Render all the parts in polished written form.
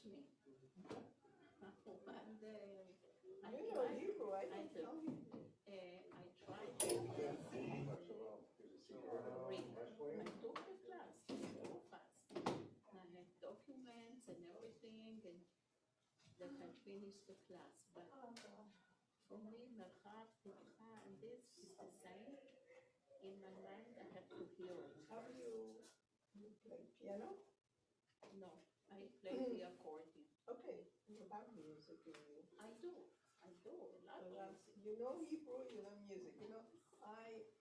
me. One day, I You know tried. Hebrew, I I don't do. know Hebrew. I tried to read. I took the class so fast. I had documents and everything, and that I finished the class. But for me, Merchab, Tikva, and this is the same. In my mind, I have to hear it. How do you play piano? No, I play the accordion. Okay, you have music in you. I do. I do a lot So of that's, music. you know Hebrew, you know music. You know,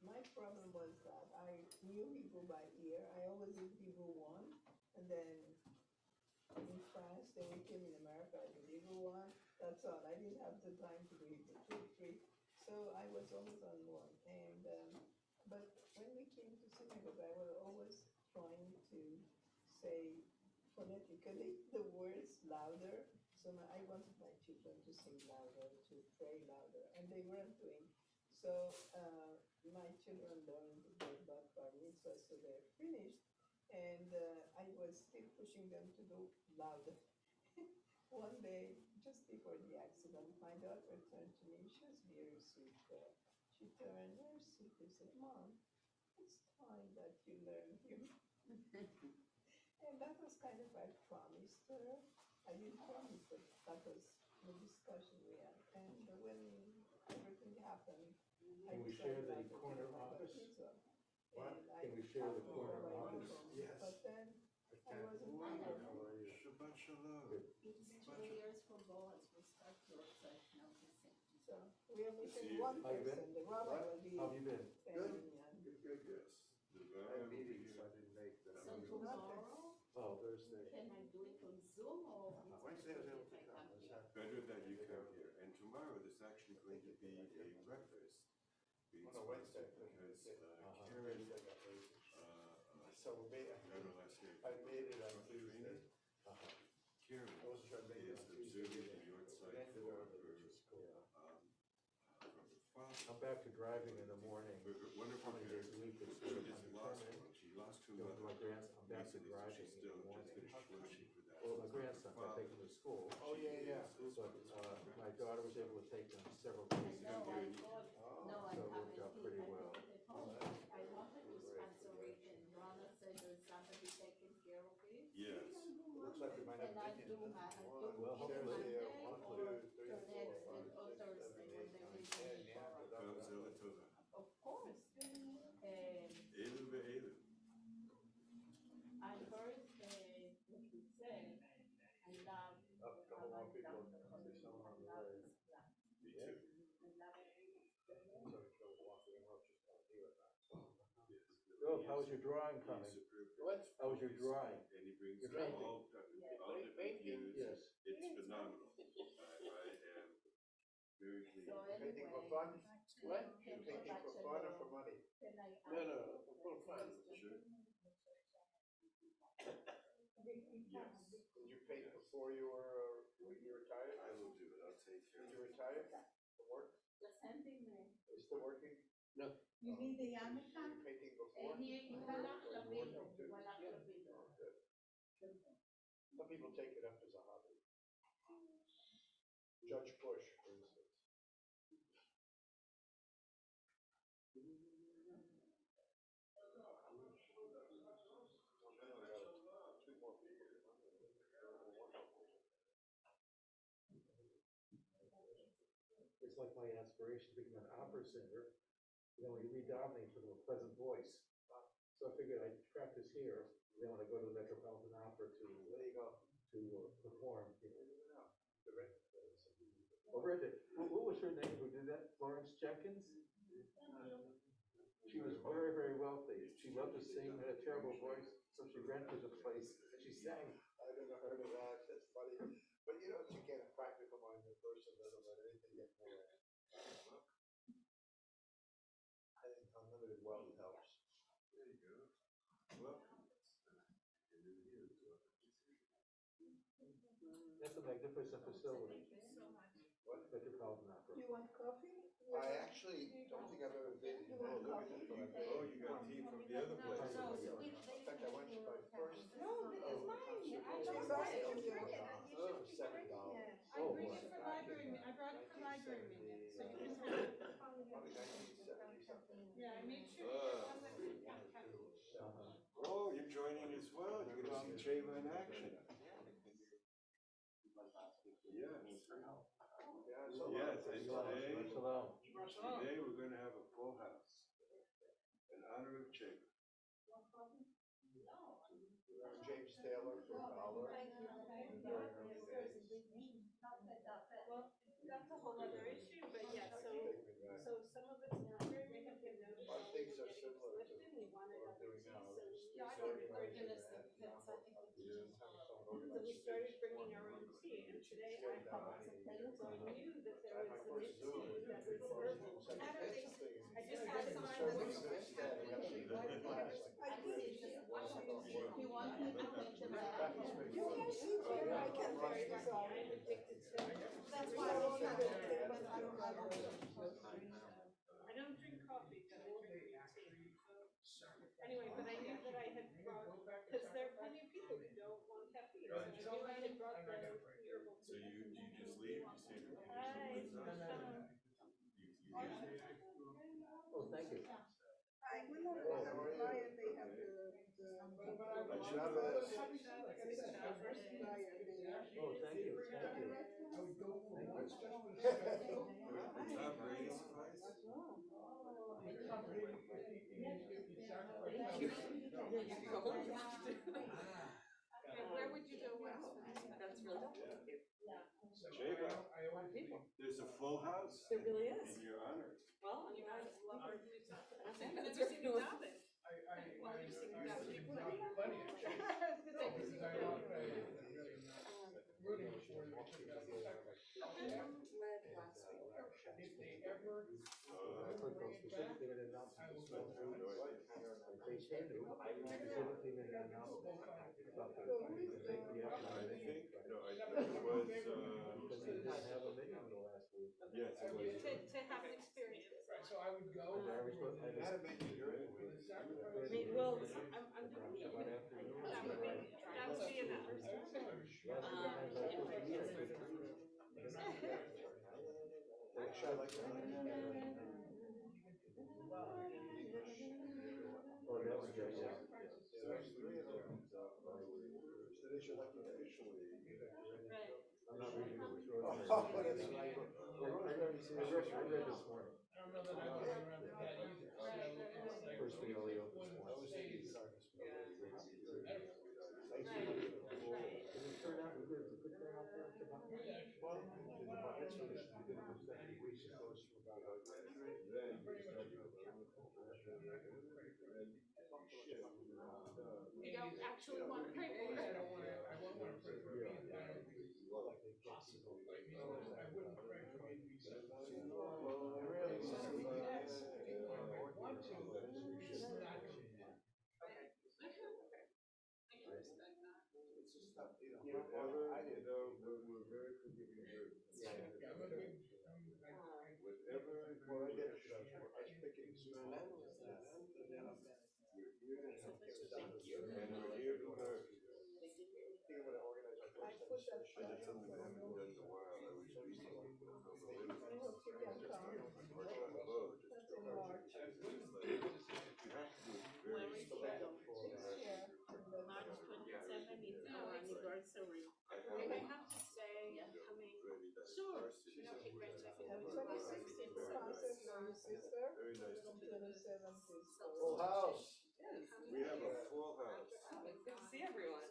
my problem was that I knew Hebrew by ear. I always did Hebrew 1, and then in France, then we came in America, I did Hebrew 1. That's all. I didn't have the time to do Hebrew 2, 3. So I was always on 1. And but when we came to synagogue, I was always trying to say phonetically the words louder. So I wanted my children to sing louder, to pray louder, and they weren't doing. So my children learned the bar mitzvah, so they're finished, and I was still pushing them to do louder. One day, just before the accident, my daughter turned to me. She was very sweet girl. She turned very sweet and said, "Mom, it's time that you learn Hebrew." And that was kind of, I promised her. I didn't promise, but that was the discussion we had. And when everything happened, I Can we share decided the not to corner do my office? pizza. What? And I Can we share the talked corner before I went office? home. Yes. But then I wasn't Wonderful. sure. How are you? Shabbat shalom. Good. It's 2 years for Boaz. We start outside now the same. So we are missing See you. one How you been? person. The rabbi What? will be How have you been? standing and Good, good, good. Yes. The I rabbi had will be meetings, so here. I didn't make them. So tomorrow, Oh, Thursday. can I do it on Zoom or? Wednesday I was able to if I come. come What's here? that? Better that you come here. And tomorrow there's actually going to be a breakfast being Oh, no, Wednesday. sponsored because Uh-huh. Karen, Wednesday I got lazy. so So we made, I don't know last year. I made it on Katrina, Tuesday. Uh-huh. Karen I wasn't sure to make it is on Tuesday. observing the yard site Ended for early, her, which is cool. from her father. I'm back to driving in the morning. One of How her many days a week is She sort of just lost undetermined. one. She lost her You know, mother my grandson, I'm back to recently, so driving she's in still the just morning. finished working for that. Well, my Her grandsons, I father, take them to school. Oh, yeah. But my daughter was able to take them several days. No, I good. thought, Oh, no, I so it haven't. worked out pretty I well. put it at home. I wanted to sponsor it, and Rana said there's somebody taking care of it. Yes. Looks like we might have And I Lincoln. do my, I do Well, either hopefully, Monday one, or two, three, the four, next, five, or six, Thursday seven, when eight, they nine, reach 10, the yeah. bar. Mamzela Tova. Of course. Elu ve'elu. I heard what you said. I love. A couple more people are gonna say something on the way. Me too. I love it. So go walk in, I'll just tell you about it. Yes. Bill, how was your drawing He's coming? superb. What? How was your He's- drawing? And he brings Your all, painting? all different views. Yes. It's phenomenal. I am very pleased. So Painting for anyway. fun? What? You're painting for fun or for money? Can I No, ask no, you for fun. Sure. Yes. Did you paint before you were, when you retired? I will do it. I'll take care Did of you it. retire from work? Just sending me. Are you still working? No. You need the Were yarmulke? you painting before? הוא הלך לווידאו. Oh, good. Some people take it up as a hobby. Judge Bush, for instance. Two more people. It's like my aspiration to become an opera singer. You know, when you read Dominic with a pleasant voice. So I figured I'd practice here, and then when I go to the Metropolitan Opera to, there you go, to perform, you know. Oh, Bridget, what was her name who did that? Florence Jenkins? She was very, very wealthy. She loved to sing, had a terrible voice, so she rented a place and she sang. I never heard of that. That's funny. But you know, you get a practical minded person doesn't let anything get in the way. I think unlimited wealth helps. There you go. Welcome. That's a magnificent facility. Thank you so much. What? Metropolitan Opera. you want coffee? I actually don't think I've ever been. You want coffee? Oh, you got tea from the other place. In fact, I went to my first. No, this is mine. I Oh, don't sorry. like it. Oh, $7. Yeah. I bring it for library, I brought it for library minutes, so you can have it. Yeah, I made sure you get one that can have caffeine. Oh, you're joining as well. You're going to see Cheva in action. Yes. Yes, and today we're going to have a full house in honor of Cheva. James Taylor for $1. Well, that's a whole other issue, but yeah, so some of it's not where we have been noticing. A lot of things are similar to Lifted, we wanted what other we're doing now. teas, so Just yeah, I mean, starting we're out gonna with see, that, that's, I think, the key. having someone So organize we things started for bringing you. our own tea, and today Shut I had down lots of any, things, so I knew that there I had was my an first issue Zoom. that was herbal. So I did some things. I just had to find So the we did that, we got to take one class, like, I think If you want me to mention that. practice makes you fun. can see where I can Very fix this lucky, out. I'm addicted to. That's why I don't have it, but I don't have it. I don't drink coffee, but I drink green tea. Anyway, but I knew that I had brought, because there are plenty of people who don't want caffeine, so I knew I had brought the herbal So tea. you just leave, you say to me, Hi. you leave. Oh, thank you. I will not have a client, they have the. I should have a. This is the first client, they have. Oh, thank you, thank you. Tom Brady suffice? And where would you go once for this? That's really cute. Cheva, there's a full house. There really is. In your honor. Well, You guys love our music. I think I've that's never seen you really- dub it. Well, you've seen you dub it. led last week. I put those specifically in an announcement. They stand to, I specifically made an announcement about the, I think it was, because we did not have a meeting in the last week. yes, it was. To have an experience. And I was supposed, I had a meeting during the week. Well, I'm doing it. One afternoon. That would be enough. Last week I was supposed to be at the. Should I like that? Oh, that was good, yeah. There's 3 of them. So they should like officially. I'm not reading it, it's Rosemary. I read this morning. First thing I'll open this morning. Did it turn out, did it turn out for us about? Well, the buckets for this, we did it for 70 weeks, it goes from about. You don't actually want to pay for it. Whatever, you know, we're very forgiving here. Whatever you wish. And we're here to learn. I put that. And it's something I haven't done in a while. I was reading it, but I don't know. I hope you can come. That's in March. You have to do it very slow. Yeah. March 27th is our anniversary. I I have to say, I'm coming. Sure. Okay, great. And 26th is concert for your sister, Very nice to and meet you. 27th is for. Full house. We have a full house. It's good to see everyone.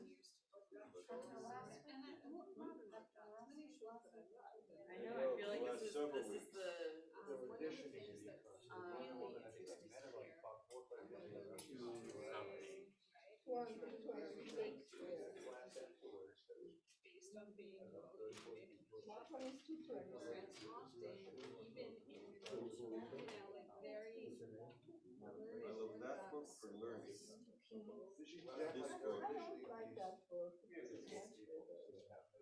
I know, I feel like this is the. They're auditioning to become. One to 26, yeah. What one is 226? I love that book for learning. This I kind. don't like that book.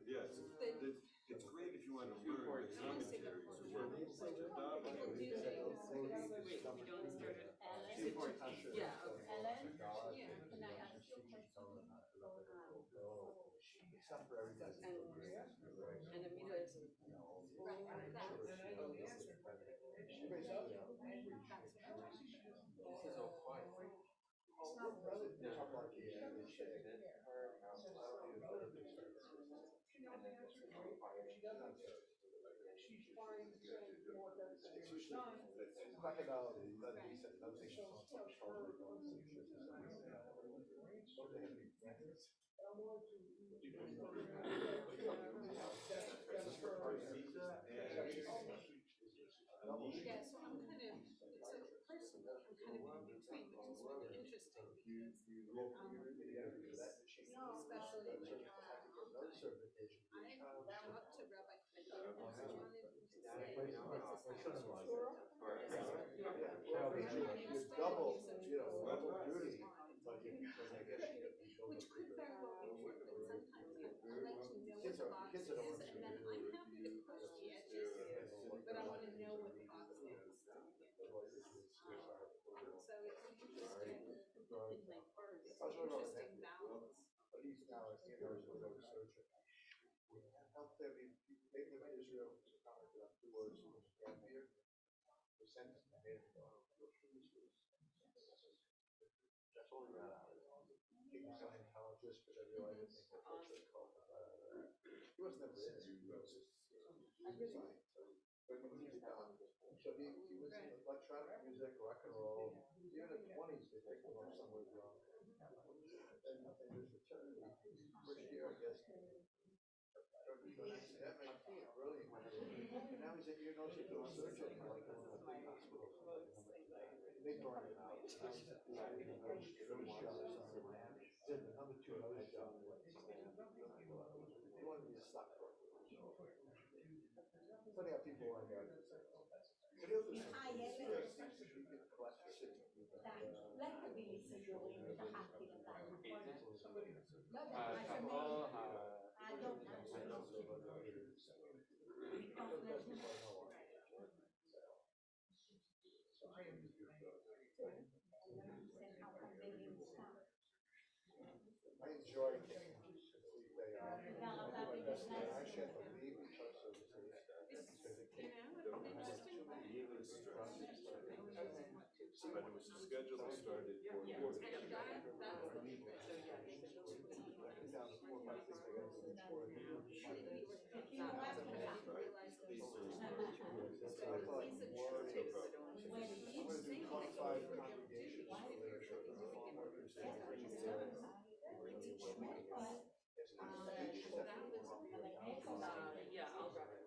Yes, it's great if you want to learn the commentaries or what Wait, we don't start it. Ellen, Yeah, okay. can I ask you a question? Except for everybody's. And Amita is full Back in another decent, another thing. Don't they have any friends? Yeah, so I'm kind of, so personally, I'm kind of in between, which is really interesting because, especially like, I talked to Rabbi Kaidan, who wanted me to say, this is Double, double duty, but I guess you get. which could very well be true, but sometimes I'll let you know what the box is, and then I'm happy to push the edges, but I want to know what the box is. So it's an interesting, interesting balance. But he's now, I see now he's a real surgeon. Helped him, maybe in Israel, commented on 2 words from his grandmother. The sentence made him go. That's all he got out of it. He was an intelligence, but I realized I think that's what they call him. He was never in it. He was just, but when he was young, so he was in electronic music, rock and roll. Even in the 20s, they picked him up somewhere wrong. And there's fraternity. First year, I guess. Academic, brilliant. And now he's a ear, nose, and throat surgeon, like in one of the big hospitals. They burned him out. Now he's at the nose job in Miami. Did the number 2 nose job. He wanted to be a stockbroker. Funny how people like that. But he'll do something. He can collect the city. I enjoy taking a day off. I do my best. I actually have to leave because of the But it was scheduled to start at 4:40. I'm going to do 25 congregations for literature. yeah, I'll drive it.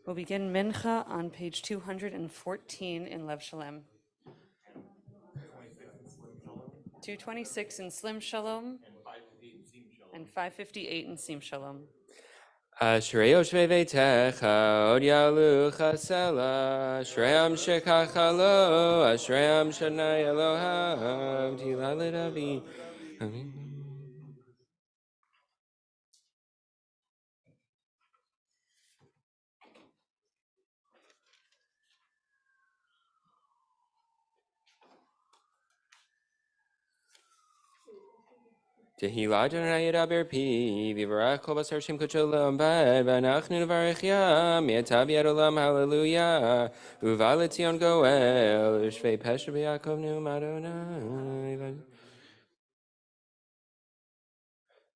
We'll begin Mincha on page 214 in Lev Shalem. 226 in Slim Shalom. And 558 in Sim Shalom. Ashrei Yoshvei Veitecha, Od Yalu Chasela, Ashrei Shekacha Lo, Ashrei Shanai Elohav, Tila L'Davi. Amen. Tehillah Adonai Yadaber Pi, V'Yivarach Kol Basar Shem Kodesh Olam Bad, V'Anachnu Nevarech Ya, Mi'atav Yad Olam Hallelujah, Uva L'Tzion Goel, U'Shvei Pesher B'Yakov Ne'um Adonai.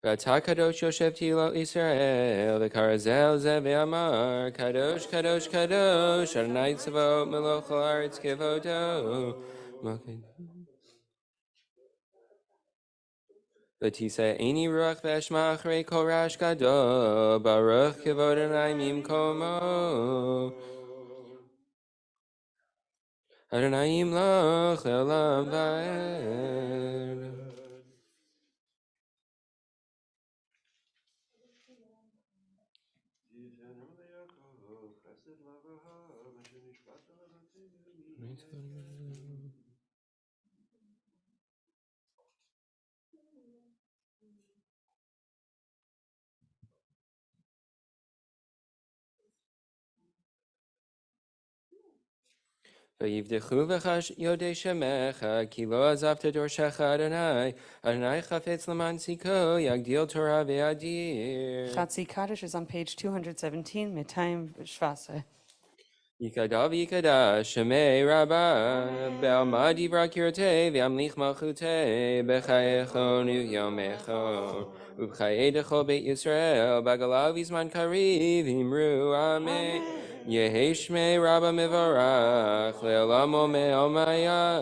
V'Ata Kadosh Yoshev Tehillah Yisrael, V'Karazel Zeh V'Amar, Kadosh Kadosh Kadosh, Adonai Tzavot Melech Haaretz Kevodo. V'tiseh Eini Ruach V'Eshma Achrei Kol Rash Gadol, Baruch Kevod Adonai Mimkomo. Adonai Yimloch Le'olam Va'ed. ויבדחו בך יודי שמך, כי לא עזבת דורשך אדוני, אדוני חפץ למען צדקו, יגדיל תורה ויאדיר. Chatzi Kaddish is on page 217, 217. יקדע ויקדע שמי רבה, בעלמא דברה קירתי, וימליך מלכותי, בחייכון ויומכון, ובחיי דכל בית ישראל, בגלה ובזמן קריב, אמרו אמן. יהי שמי רבה מבורך, לעולמו מעלמיה,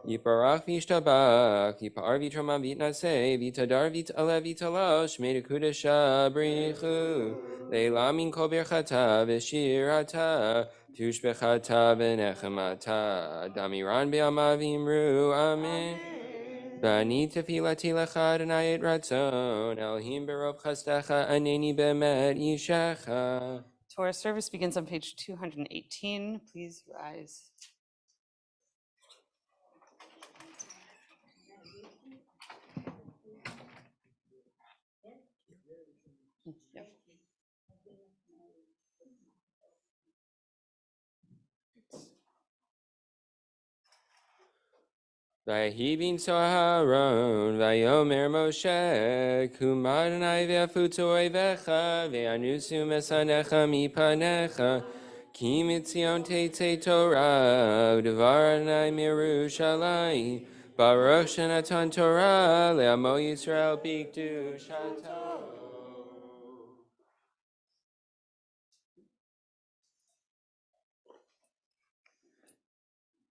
יפרח וישתבח, יפאר ויתרומם ויתנשא, ויתהדר ויתעלה ויתהלל, שמי דקודשה בריחו, לעילה מן כל ברכתה ושירתה, תושבחתה ונחמתה, דמירן בעלמא ואמרו אמן. בני תפילתי לך אדוני את רצון, אלוהים ברוב חסדך ענני באמת אישך. Torah service begins on page 218. Please rise. Yep. ויהי אהרון, ויאמר משה, קום אדוני ויפוצו אויביך, וינוסו משנאיך מפניך, כי מציון תצא תורה, ודבר אדוני מירושלים, ברוך שנתן תורה, לעמו ישראל בקדושתו.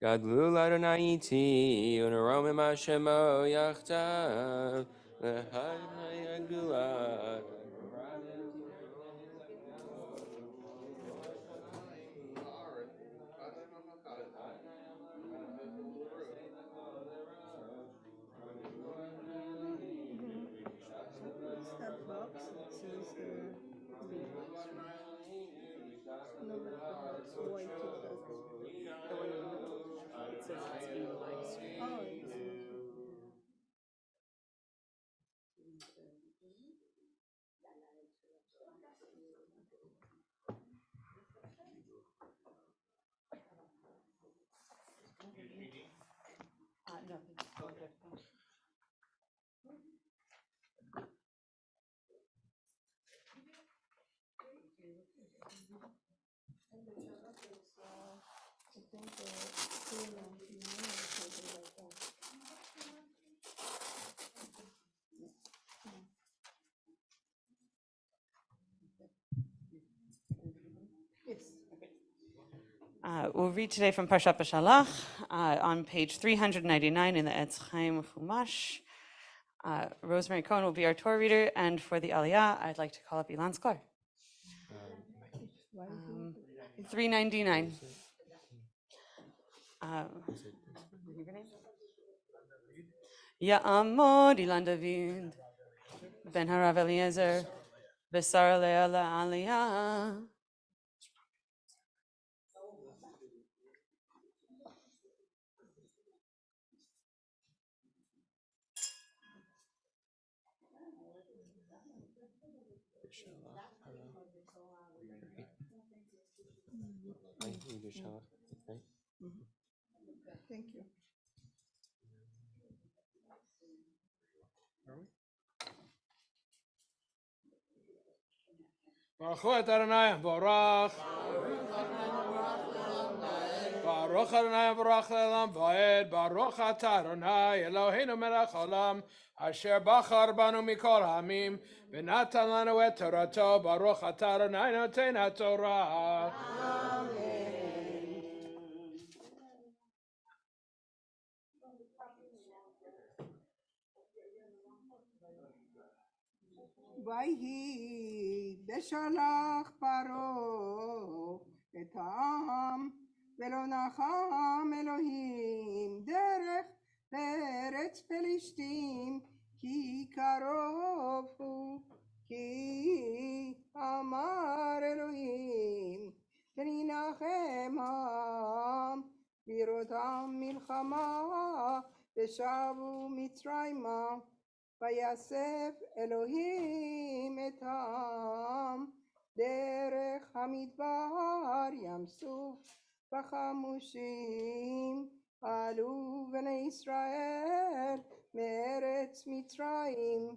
גדלו לאדוני איתי, ונרומם השמו יחדיו, להדוני הגדולה. What's that box that says no, but the box, the white kit has The one in the middle, it says it's being live streamed. oh, it's Nothing. I think 299 or something like that. Yes. We'll read today from Parshat Bashalach on page 399 in the Etz Chaim Chumash. Rosemary Cohen will be our Torah reader, and for the Aliyah, I'd like to call up Ilan Sklar. 399. Ya'amod Ilan David, Ben Harav Eliezer, Besar Le'ala Aliyah. Thank you. Baruch Adonai Baruch. Baruch Adonai Baruch Le'olam Va'ed. Baruch Atah Adonai Eloheinu melech haolam, asher bachar banu mikol ha'amim, v'natan lanu et torato. Baruch Atah Adonai noten haTorah. ויהי בשלח פרעה את העם, ולא נחם אלוהים דרך בארץ פלישתים, כי קרוב הוא, כי אמר אלוהים, כן ינחם העם בראותם מלחמה ושבו מצרימה, ויאסף אלוהים את העם דרך המדבר ים סוף וחמושים, עלו בני ישראל מארץ מצרים.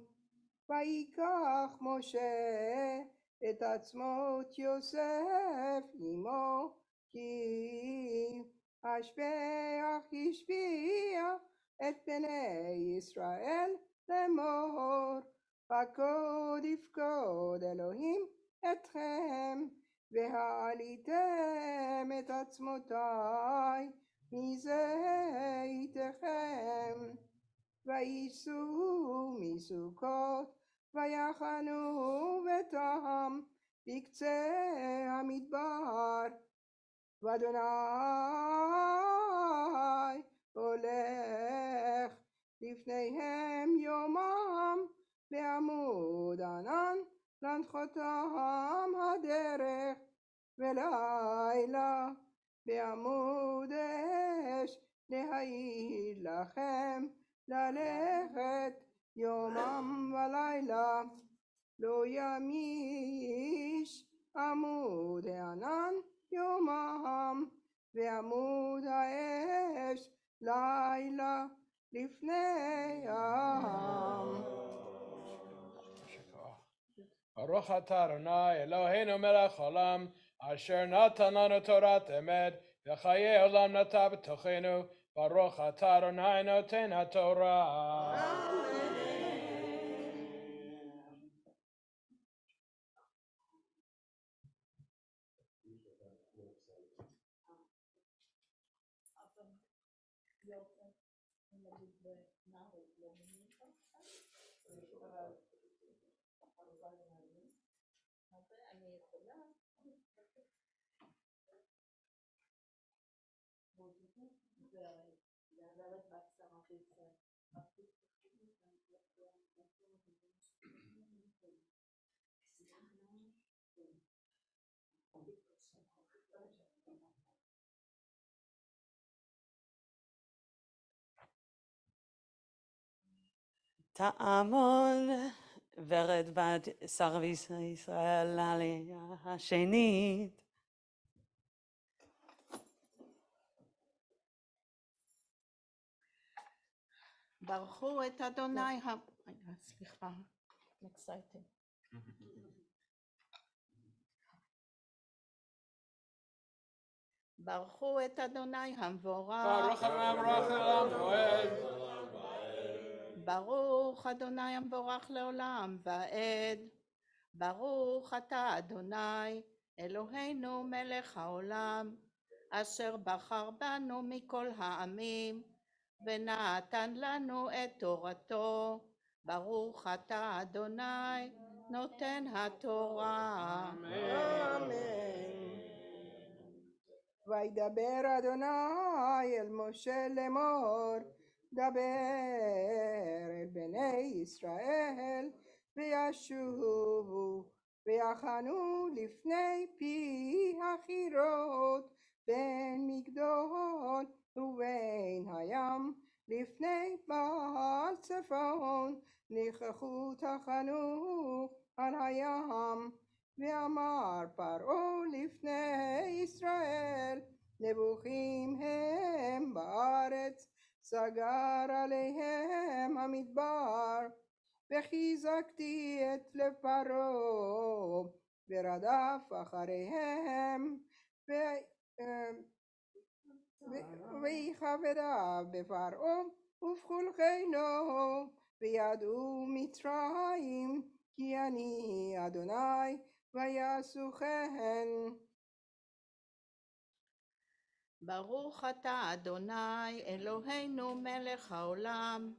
ויקח משה את עצמות יוסף עמו, כי השביח השביח את בני ישראל לאמור, פקוד יפקוד אלוהים אתכם, והעליתם את עצמותי מזיתכם. וייסעו מסוכות ויחנו ביתם בקצה המדבר, ואדוני הולך לפניהם יומם בעמוד ענן להנחותם הדרך, ולילה בעמוד אש להעיד לכם ללכת יומם ולילה. לא ימיש עמוד הענן יומם ועמוד האש לילה לפני העם. ברוך אתה אדוני אלוהינו מלך העולם, אשר נתן לנו תורת אמת, וחיי עולם נטע בתוכנו. ברוך אתה אדוני נותן התורה. תעמוד ורד בת שר ישראל לעלייה השנית. ברכו את אדוני סליחה, I'm excited. ברכו את אדוני המבורך. ברוך המבורך לעולם ועד. ברוך אדוני המבורך לעולם ועד. ברוך אתה אדוני אלוהינו מלך העולם, אשר בחר בנו מכל העמים ונתן לנו את תורתו. ברוך אתה אדוני נותן התורה. אמן. וידבר אדוני אל משה לאמור, דבר אל בני ישראל וישובו ויחנו לפני פי החירות בין מגדול ובין הים, לפני בעל צפון נכחו תחנו על הים. ואמר פרעה לפני ישראל, נבוכים הם בארץ, סגר עליהם המדבר. וחיזקתי את לב פרעה ורדף אחריהם, ויכבדה בפרעה ובכולכנו, וידעו מצרים כי אני אדוני, ויעשו כן. ברוך אתה אדוני אלוהינו מלך העולם,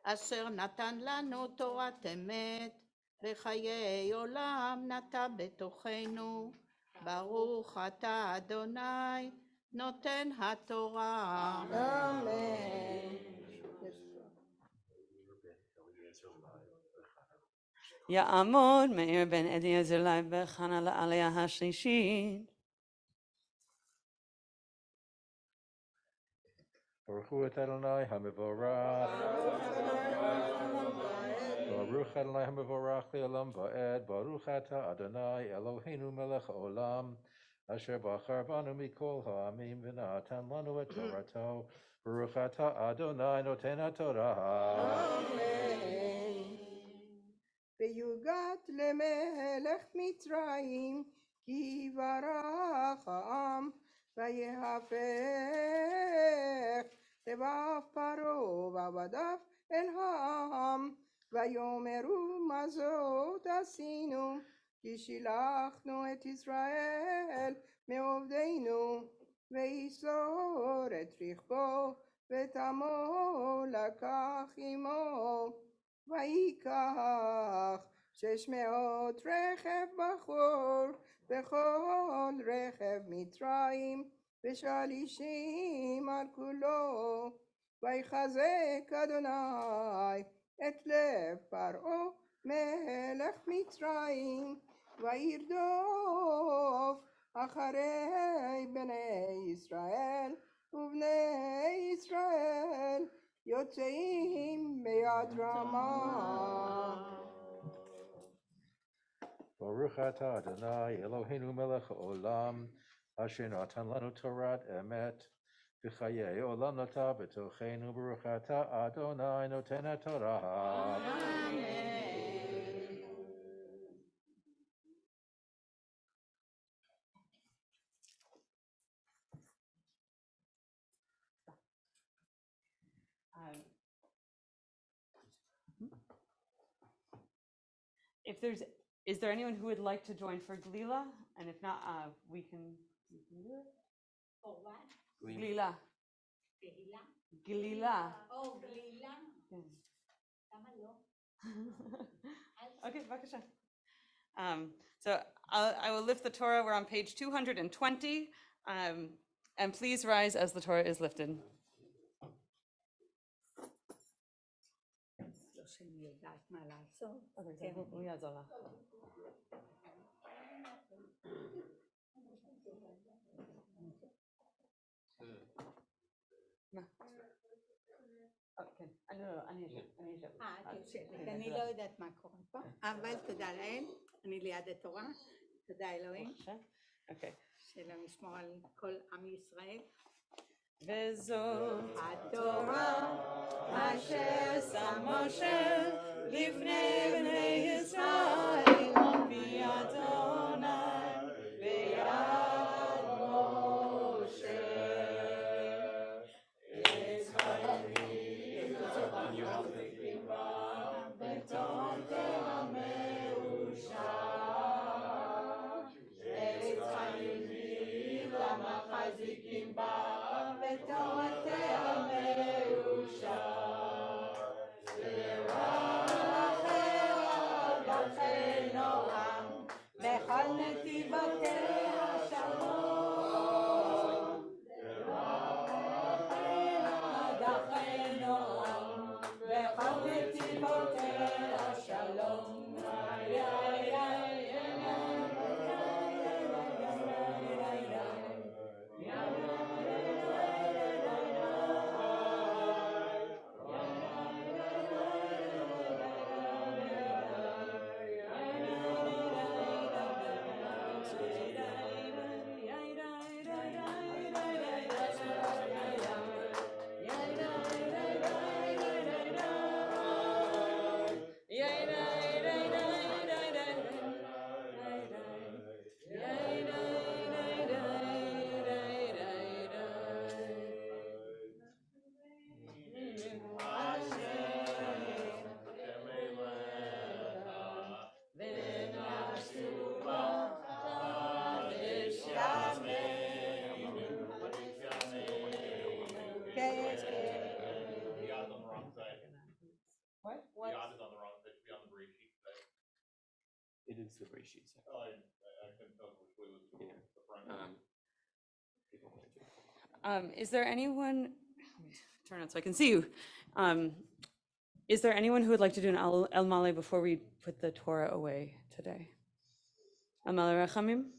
אשר נתן לנו תורת אמת, וחיי עולם נטע בתוכנו. ברוך אתה אדוני נותן התורה. אמן. יעמוד מאיר בן אליעזר לייב בחנה לעלייה השלישית. Baruch hu et Adonai hamivorach. Baruch Adonai hamivorach le'olam va'ed. Baruch ata Adonai Eloheinu melech haolam. Asher bachar banu mikol ha'amim v'natan lanu et Torato. Baruch ata Adonai noten haTorah. Amen. ויוגת למלך מצרים כי יברך העם ויהפך לבב פרעה ועבדיו אל העם ויאמרו מה זאת עשינו כי שילחנו את ישראל מעובדינו ויסור את רכבו ואת עמו לקח עמו ויקח 600 רכב בחור וכל רכב מצרים ושלישים על כולו ויחזק אדוני את לב פרעה מלך מצרים וירדוף אחרי בני ישראל ובני ישראל יוצאים ביד רמה. Baruch ata Adonai Eloheinu melech haolam. Asher natan lanu Torat emet. V'chayei olam nata b'tocheinu. Baruch ata Adonai noten haTorah. Is there anyone who would like to join for Glila? And if not, we can do it. For what? Glila. Tehila? Glila. Oh, Glila. למה לא? Okay, בבקשה. So I will lift the Torah. We're on page 220. And please rise as the Torah is lifted. לא שאני יודעת מה לעשות. הוא יעזור לך. כן, אני אשב. אני לא יודעת מה קורה פה, אבל תודה לאל, אני ליד התורה, תודה אלוהים, שלום ישמור על כל עם ישראל. וזאת התורה אשר שם משה לפני בני ישראל על פי אדוני ביד משה. מחזיקים בה ותורתיה מאושר. דרכיה דרכי נועם בכל נתיבותיה שלום. דרכיה דרכי נועם בכל נתיבותיה שלום. It is the Breshit section. Oh, I couldn't tell which way was the front. Is there anyone, let me turn on so I can see you. Is there anyone who would like to do an El Male before we put the Torah away today? El Male Rachamim?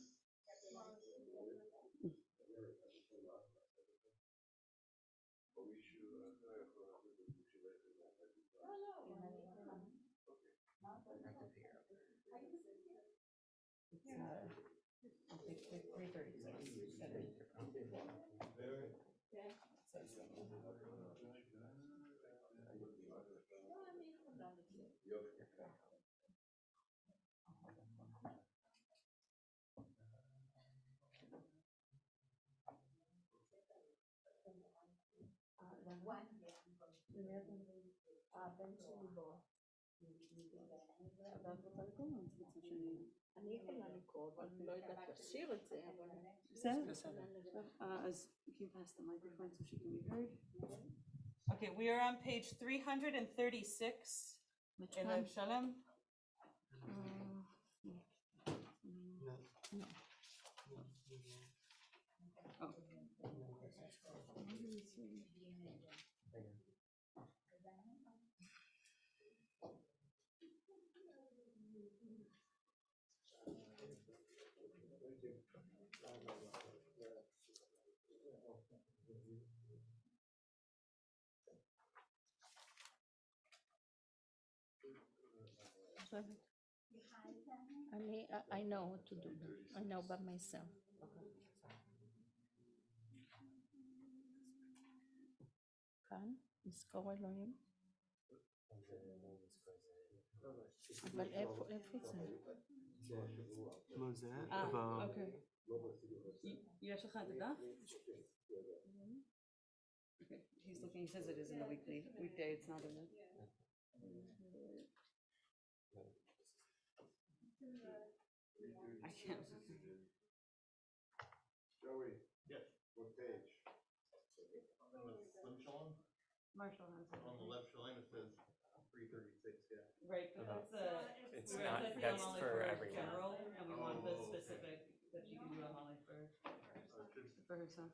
It's, on page 336. אני יכולה לקרוא, אבל אני לא יודעת לשיר את זה, אבל... בסדר. As you can pass the microphone so she can be heard. Okay, we are on page 336 Which in one? Lev Shalom. Oh. I know what to do. I know by myself. כאן, נזכור אלוהים. אבל איפה זה? לא זה, אוקיי. יש לך את הדף? Okay, he's looking, he says it is in the weekday, it's not in the... I can't. Joey. Yes. What page? On the Slim Shalom? Marshall has it. On the left Shalom, it says 336, yeah. Right, but that's It's we're not- assessing that's Amali for for everyone. general, and we want the Oh, okay. specific that she can do Amali for herself.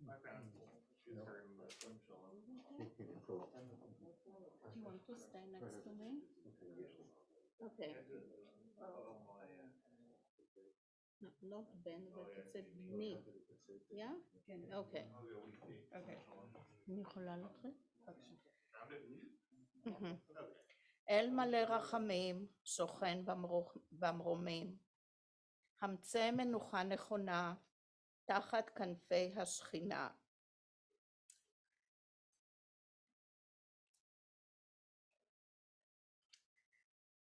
I found she's her in the Slim Shalom. Do you want to stay next to me? Okay. No, not Ben, but it said me. Yeah? Okay. Okay. אני יכולה להתחיל? Found it? אל מלא רחמים, שוכן במרומים. המצא מנוחה נכונה, תחת כנפי השכינה.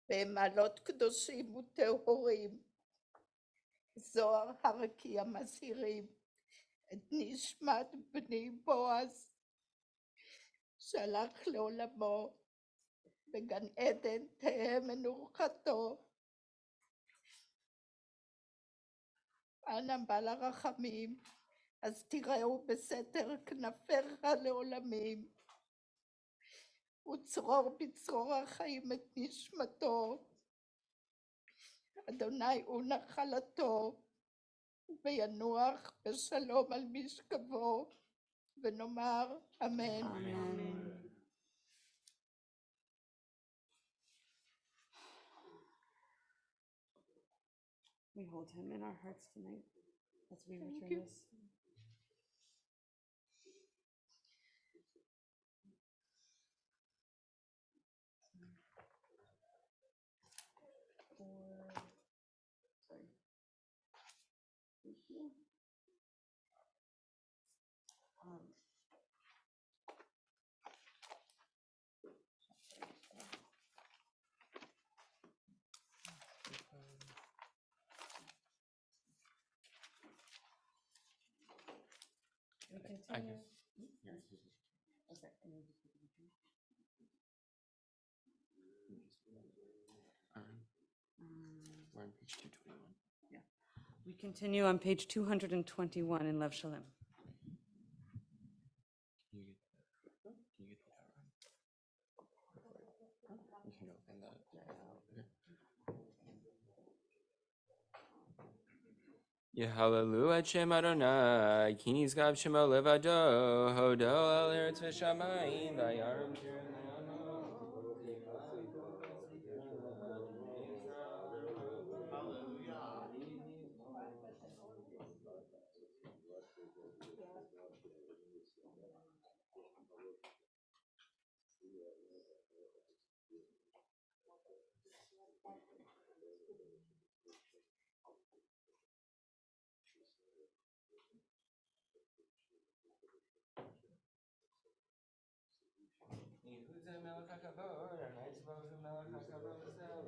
במעלות קדושים וטהורים, זוהר הרקיע מזהירים, את נשמת בני בועז, שהלך לעולמו, בגן עדן תהא מנוחתו. אנא בעל הרחמים, אז תראו בסתר כנפיך לעולמים, וצרור בצרור החיים את נשמתו. אדוני הוא נחלתו, וינוח בשלום על משכבו, ונאמר אמן. Amen. We hold him in our hearts tonight as we return you. this. Sorry. Thank you. We continue. Okay. We're on page 221. Yeah. We continue on page 221 in Lev Shalom. Can you get the outline? You can go in that. Yehalelu et Shem Adonai, ki nizgav shemo levado, hodo al eretz v'shamayim, vayarim tirem melech hakavod, Adonai tzvaot hu melech hakavod v'zela.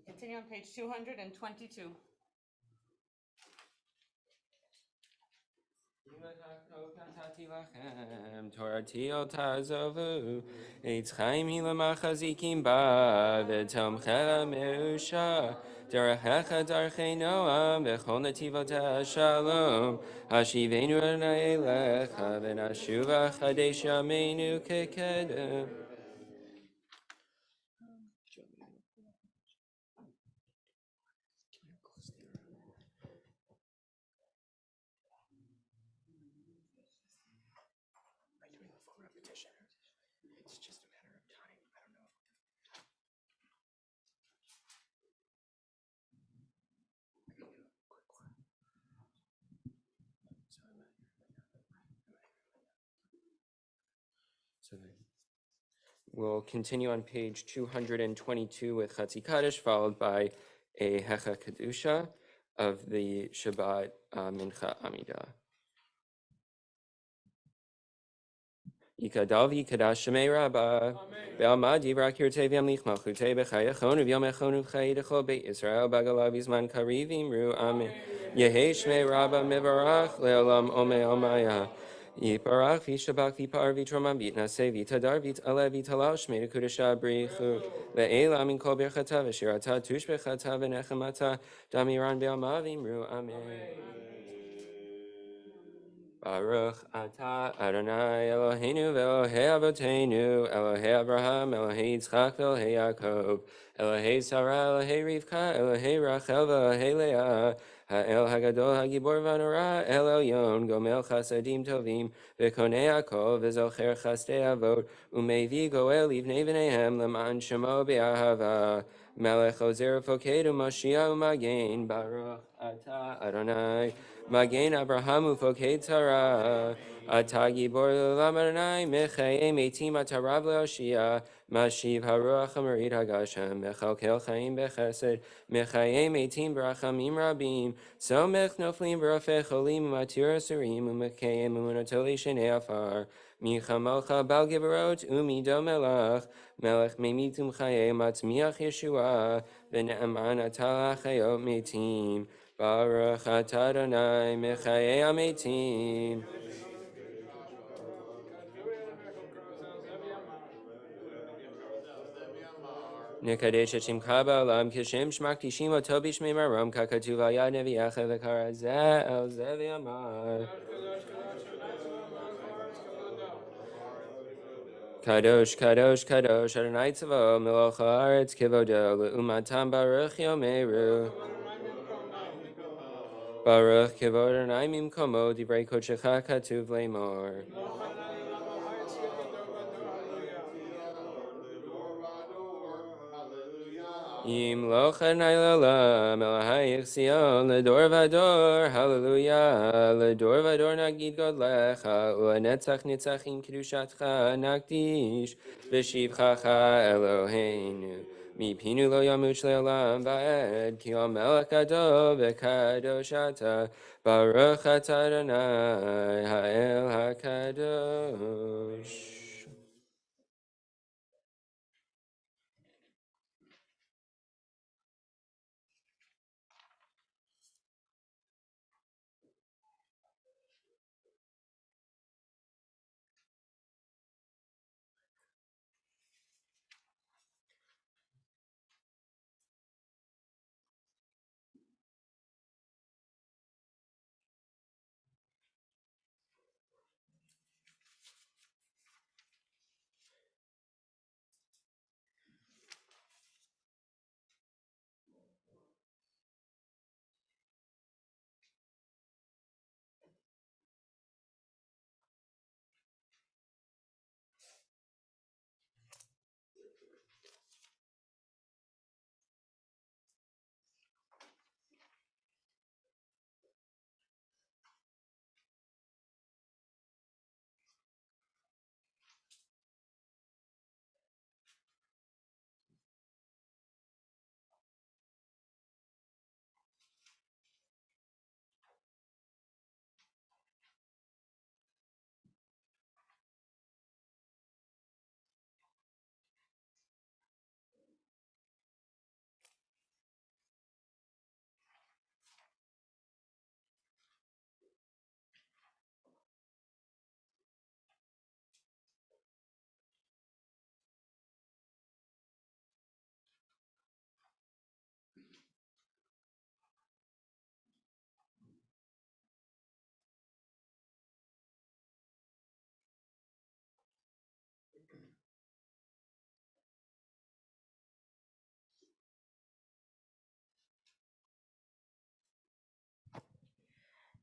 Continue on page 222. Torati ol tazovu, Eitz chaim hi lamachazikim ba, V'tomchecha meusha, Derachecha darchei noam, V'chol nativotah shalom, Hashivenu Adonai elecha, V'nashuva chadesh yameinu kekedem. We'll continue on page 222 with Chatzi Kaddish, followed by a Hecha Kedusha of the Shabbat Mincha Amidah. Yikadav yikadash shemei rabba. Be'almad yivrak yirtei v'yamlich malchutei b'chayachon u'vyamechon u'chayidachol be'it Yisrael bagalav yizman kariv imru amen. Yehei shmei rabba mevarach le'olam omei omaya. Yiparach v'shabak v'par v'tromam v'itnaseh v'tadar v'taleh v'talal shmei nekudesha b'richu. Le'ela min kol birchata v'shirata tush b'chata v'nechemata damiran be'almad imru amen. Baruch atah Adonai Eloheinu v'Elohei Avotenu, Elohei Abraham, Elohei Yitzchak v'Elohei Yaakov, Elohei Sarah, Elohei Rivka, Elohei Rachel v'Elohei Leah, Ha'el Hagadol Hagibor v'Anora, El Elyon, Gomel Chasadim Tovim, v'Konei Hakol, v'Zocher Chastei Avot, U'Mevi Goel Livnei V'neihem, L'man Shemo B'Ahava, Melech Ozer Foked U'Mashiach U'Magen, Baruch atah Adonai, Magen Abraham ufoked Sarah, Atagi bor l'olam Adonai, Mechayim eitim atarav le'oshia, Mashiv haruach hamarid hagashem, Mechalkel chaim bechesed, Mechayim eitim barachamim rabim, Somech noflim v'rafeh cholim u'matir asurim, U'mekayim u'munatoli shenei afar, Michamalcha bal givarot u'mido melach, Melech memitum chayei matzmiach Yeshua, V'ne'eman atah chayot meitim, Baruch atah Adonai mechayei hametim. Nekadesh et shimcha ba'olam kishem shmak tishim oto b'shmei marom kakatuv al yad nevi'echa v'kara zeh el zeh v'yamar. Kadosh, Kadosh, Kadosh, Adonai Tzvaot, Melech haaretz kivodo, le'umatam baruch yomeru. Baruch kivod Adonai mimkomo, divrei kodshecha katuv le'mor. Im loch Adonai l'olam, Elohayich Sion, ledor vador, hallelujah, ledor vador nagid godlecha, u'anetzach nitzachim kedushatcha nakdish, v'shivchacha Eloheinu, mipinu lo yamuch le'olam va'ed, ki melech gadol v'kadosh ata, baruch atah Adonai ha'el ha'kadosh.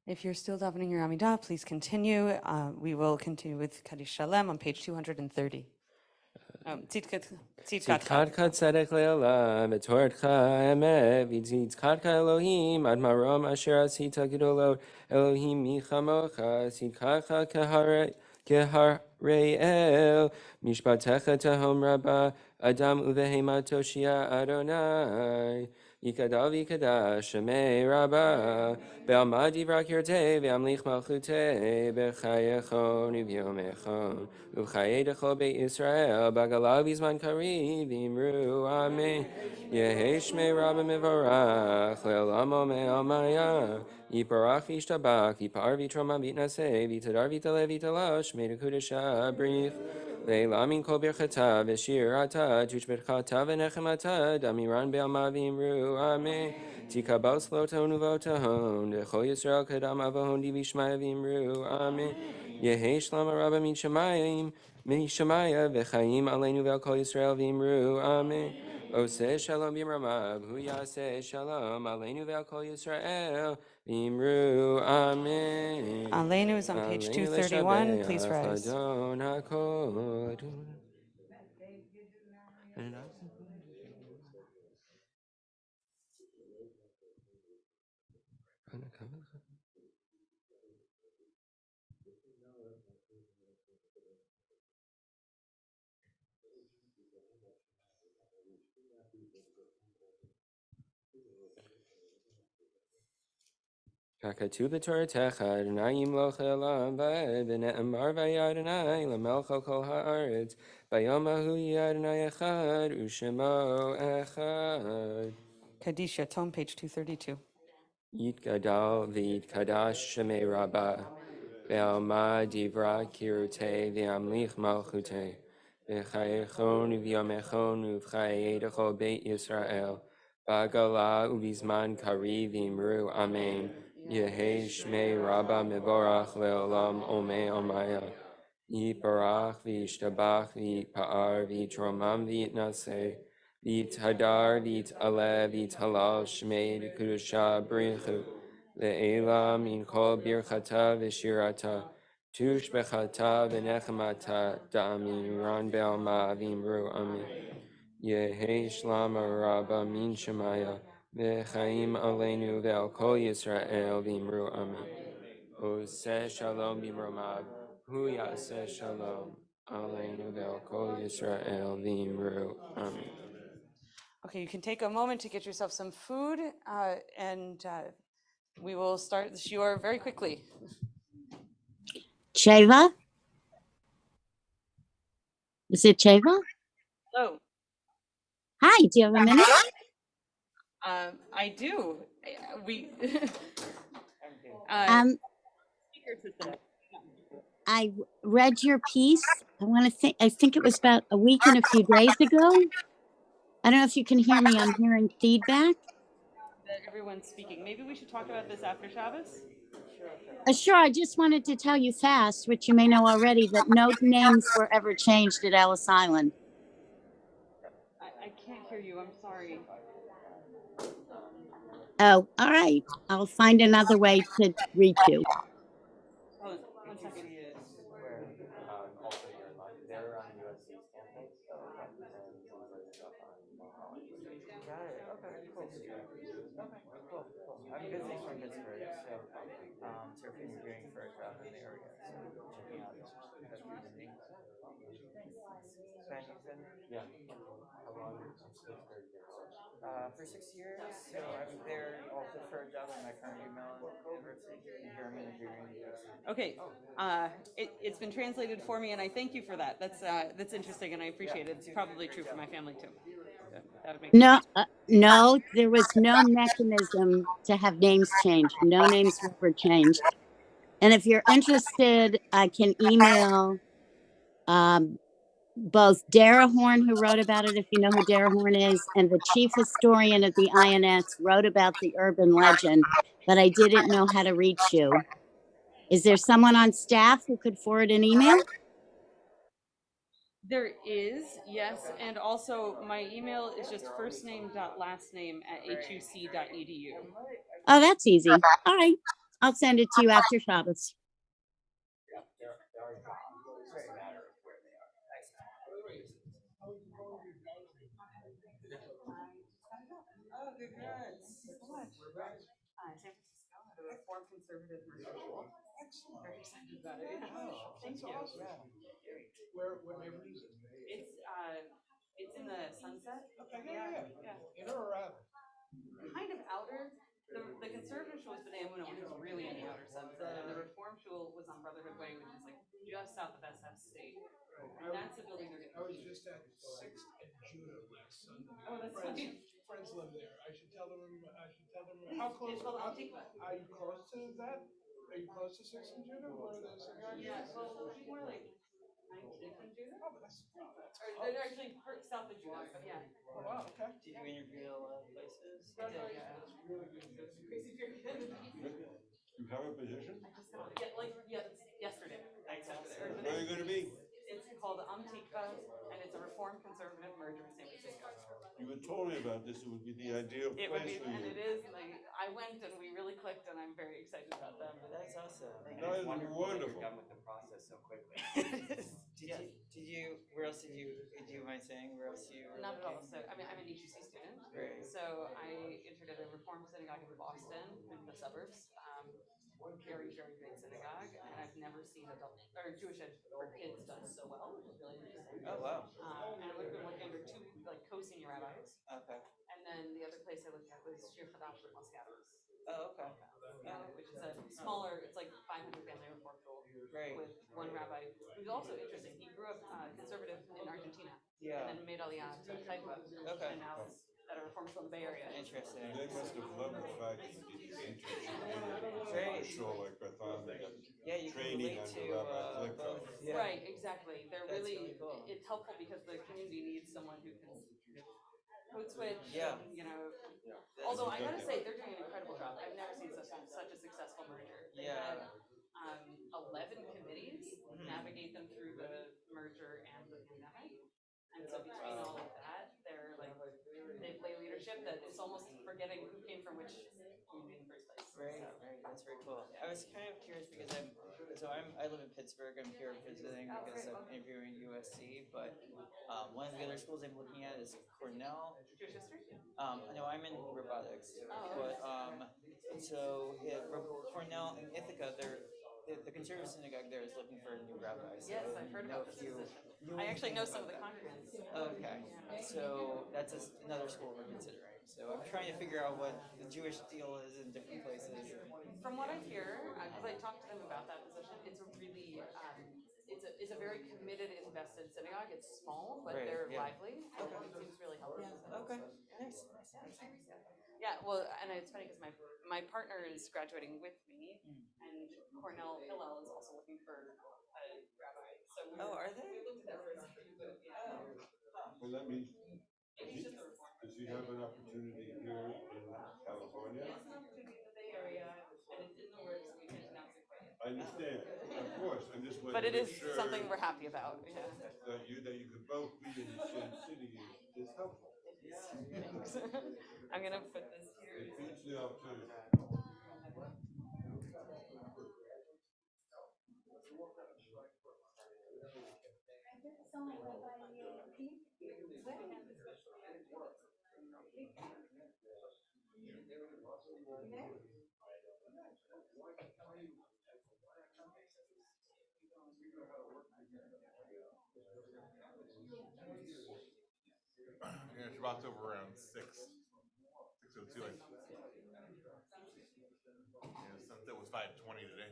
If you're still davening your Amidah, please continue. We will continue with Kaddish Shalem on page 230. Tzidkatcha tzedek le'olam, v'toratcha emet, v'tzidkatcha Elohim, ad marom asher asita gedolot, Elohim michamocha, tzidkatcha kehare'el, mishpatecha tehom rabba, Adam uvehema toshia Adonai. Yikadav yikadash shemei rabba, ve'amad yivrak yirtei, ve'amlich malchutei, b'chayechon u'vyomechon, u'chayedecho be'Yisrael, b'agalav yizman kariv, v'imru amen. Yehi shmei rabba mevorach, le'olamo me'amaya, yiparach v'ishtabach, yipar v'troma v'itnaseh, v'tadar v'taleh v'talash, shmei d'kudesha brich. Le'lamin kol birchata v'shirata tushbechata v'nechemata damiran be'alma v'imru amen. Tikabos lo tonu v'otahon dechol Yisrael kadam avahon di v'ishmaya v'imru amen. Yehi shlama rabba mishamayim v'chayim aleinu ve'al kol Yisrael v'imru amen. Oseh shalom b'ramav hu yaseh shalom aleinu ve'al kol Yisrael v'imru amen. Aleinu is on page 231. Please rise. Kakatu b'toratecha Adonai yimloch elam va'ed v'ne'emar v'yadonai l'melcho kol ha'aretz bayom hahu yadonai echad u'shemo echad. Kaddish Yatom, page 232. Yitgadal v'yitkadash shemei rabbah ve'alma divra kirutei ve'amlich malchutei v'chayechon u'vyomechon u'vchayedecho beit Yisrael b'agala u'vizman kari v'imru amen. Yehi shmei rabba mevorach le'olam omei omaya. Yiparach v'yishtabach v'yipa'ar v'yitromam v'yitnaseh v'yithadar v'yit'aleh v'yithalal shmei d'kudusha brichu le'ela min kol birchata v'shirata tushbechata v'nechemata da'amiran be'alma v'imru amen. Yehi shlama rabba min shemaya v'chaim aleinu ve'al kol Yisrael v'imru amen. Oseh shalom b'mromav hu yaseh shalom aleinu ve'al kol Yisrael v'imru amen. Okay, you can take a moment to get yourself some food, and we will start the shiur very quickly. Cheva? Is it Cheva? Hello. Hi, do you have a minute? I do. We. I read your piece. I think it was about a week and a few days ago. I don't know if you can hear me. I'm hearing feedback. That everyone's speaking. Maybe we should talk about this after Shabbos? Sure, I just wanted to tell you fast, which you may know already, that no names were ever changed at Ellis Island. I can't hear you. I'm sorry. Oh, all right. I'll find another way to reach you. Hold on, 1 second. They're on USC's campus. Got it. Okay, cool. I'm visiting from Pittsburgh, so surfing and viewing for a crowd in the area. So checking out that community. Span, you said? Yeah. How long is Pittsburgh there? For 6 years. So I'm there also for a job at my Carnegie Mellon University in German and University. Okay, it's been translated for me, and I thank you for that. That's interesting, and I appreciate it. It's probably true for my family too. That would make No, no, there was no mechanism to have names changed. No names were ever changed. And if you're interested, I can email both Dara Horn, who wrote about it, if you know who Dara Horn is, and the chief historian at the INS wrote about the urban legend, but I didn't know how to reach you. Is there someone on staff who could forward an email? There is, yes, and also my email is just firstname.lastname@huc.edu. Oh, that's easy. All right. I'll send it to you after Shabbos. Oh, congrats so much. San Francisco at a Reform Conservative Merchant School. Excellent. Very excited about it. Yeah. Wow, Thank that's you. awesome. Yeah. Where neighborhood is it? It's in the Sunset. Okay, yeah. Inner or outer? Kind of outer. The conservative shul was B'nai Emunah, which was really in the outer Sunset, and the reform shul was on Brotherhood Way, which is like just south of SF State. And that's the building they're I going to was keep. just at Sixth and Judah last Sunday. Oh, that's friends, funny. friends live there. I should tell them. How close? It's called Are Antikva. you close to that? Are you close to Sixth and Judah? One of those synagogues? Yeah, well, more like 19th and Judah. Oh, but that's Or they're actually south of Judah, but yeah. oh, wow. Okay. Did you interview a lot of places? I did, yeah. That's really good. It was a crazy period. You have a position? I just got it. Yeah, it's yesterday. Where are you gonna be? It's called Antikva, and it's a Reform Conservative merger in San Francisco. You had told me about this, it would be the ideal It would place be, for and you. it is, like, I went and we really clicked, and I'm very excited about them. That's awesome. That is wonderful. You're done with the process so quickly. Did you, where else do you mind saying, where else you were Not at all. looking? So, I mean, I'm an HUC student. Great. So I entered at a Reform synagogue in Boston, in the suburbs. Very, very great synagogue, and I've never seen adult or Jewish ed for kids done so well, which is really interesting. Oh, wow. And I would have been working under two like co-senior rabbis, Okay. and then the other place I looked at was Shir Chadash with Moscato's. Oh, okay. Which is a smaller, it's like 500 family reform school Great. with one rabbi who's also interesting. He grew up conservative in Argentina, Yeah. and then made Aliyah to Haifa, Okay. and now is at a reform school in the Bay Area. Interesting. They must have loved the fact that you did the internship. Great. Sure, like Bartholomew. Yeah, you can Training relate to under Rabbi Flicker. both. Yeah. Right, exactly. They're That's really, really cool. it's helpful because the community needs someone who can code switch, Yeah. and, you know. That's Although I gotta good. say, they're doing an incredible job. I've never seen such a successful merger. They Yeah. had 11 committees Mhm. navigate them through the merger and the pandemic. And so between all of that, they're like, they play leadership that it's almost forgetting who came from which community in the first place. Right, So, right, that's very cool. I was kind of curious because I live in Pittsburgh. I'm here visiting Oh, because great. I'm interviewing USC. But one of the other schools I'm looking at is Cornell. Jewish history? No, I'm in robotics. Oh, But so yeah, Cornell and Ithaca, the conservative synagogue there is looking for a new rabbi. So Yes, I've heard know about if this you position. knew I actually know anything some of the about congregants. that. Okay, so that's another school we're considering. So I'm trying to figure out what the Jewish deal is in different places. From what I hear, because I talked to them about that position, it's a really, it's a very committed, invested synagogue. It's small, but Right, they're yeah. lively, and it seems really helpful. Okay, nice. Yeah, well, and it's funny because my partner is graduating with me, and Cornell Hillel is also looking for a rabbi. So Oh, are they? we looked at that for a second, but yeah. Well, that means, Maybe it's just a reform. does he have an opportunity here in California? It's an opportunity in the Bay Area, and it's in the works, we can't announce it quite yet. I understand, of course, I'm just But wondering. it is something we're happy about, yeah. That you could both be in the same city is helpful. Thanks. I'm gonna put this here. It beats the opportunity. Yeah, Shabbat's over around 6:02. Yeah, sunset was 5:20 today.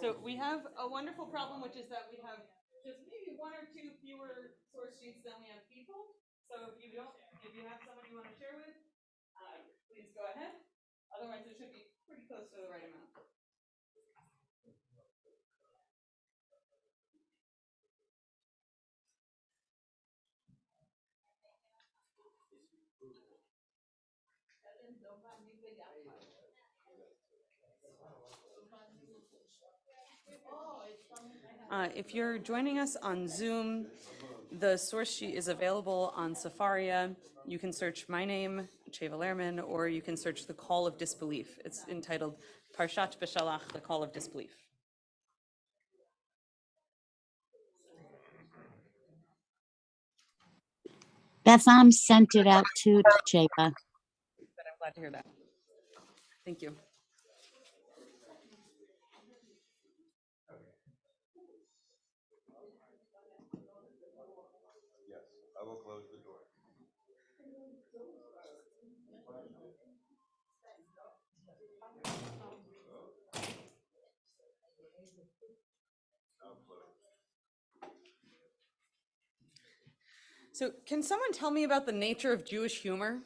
So we have a wonderful problem, which is that we have just maybe one or two fewer source sheets than we have people. So if you have someone you want to share with, please go ahead. Otherwise, it should be pretty close to the right amount. If you're joining us on Zoom, the source sheet is available on Safaria. You can search my name, Cheva Lehrman, or you can search the Call of Disbelief. It's entitled Parshat Beshalach, the Call of Disbelief. Beth Am sent it out too, Cheva. But I'm glad to hear that. Thank you. Yes, I will close the door. So can someone tell me about the nature of Jewish humor?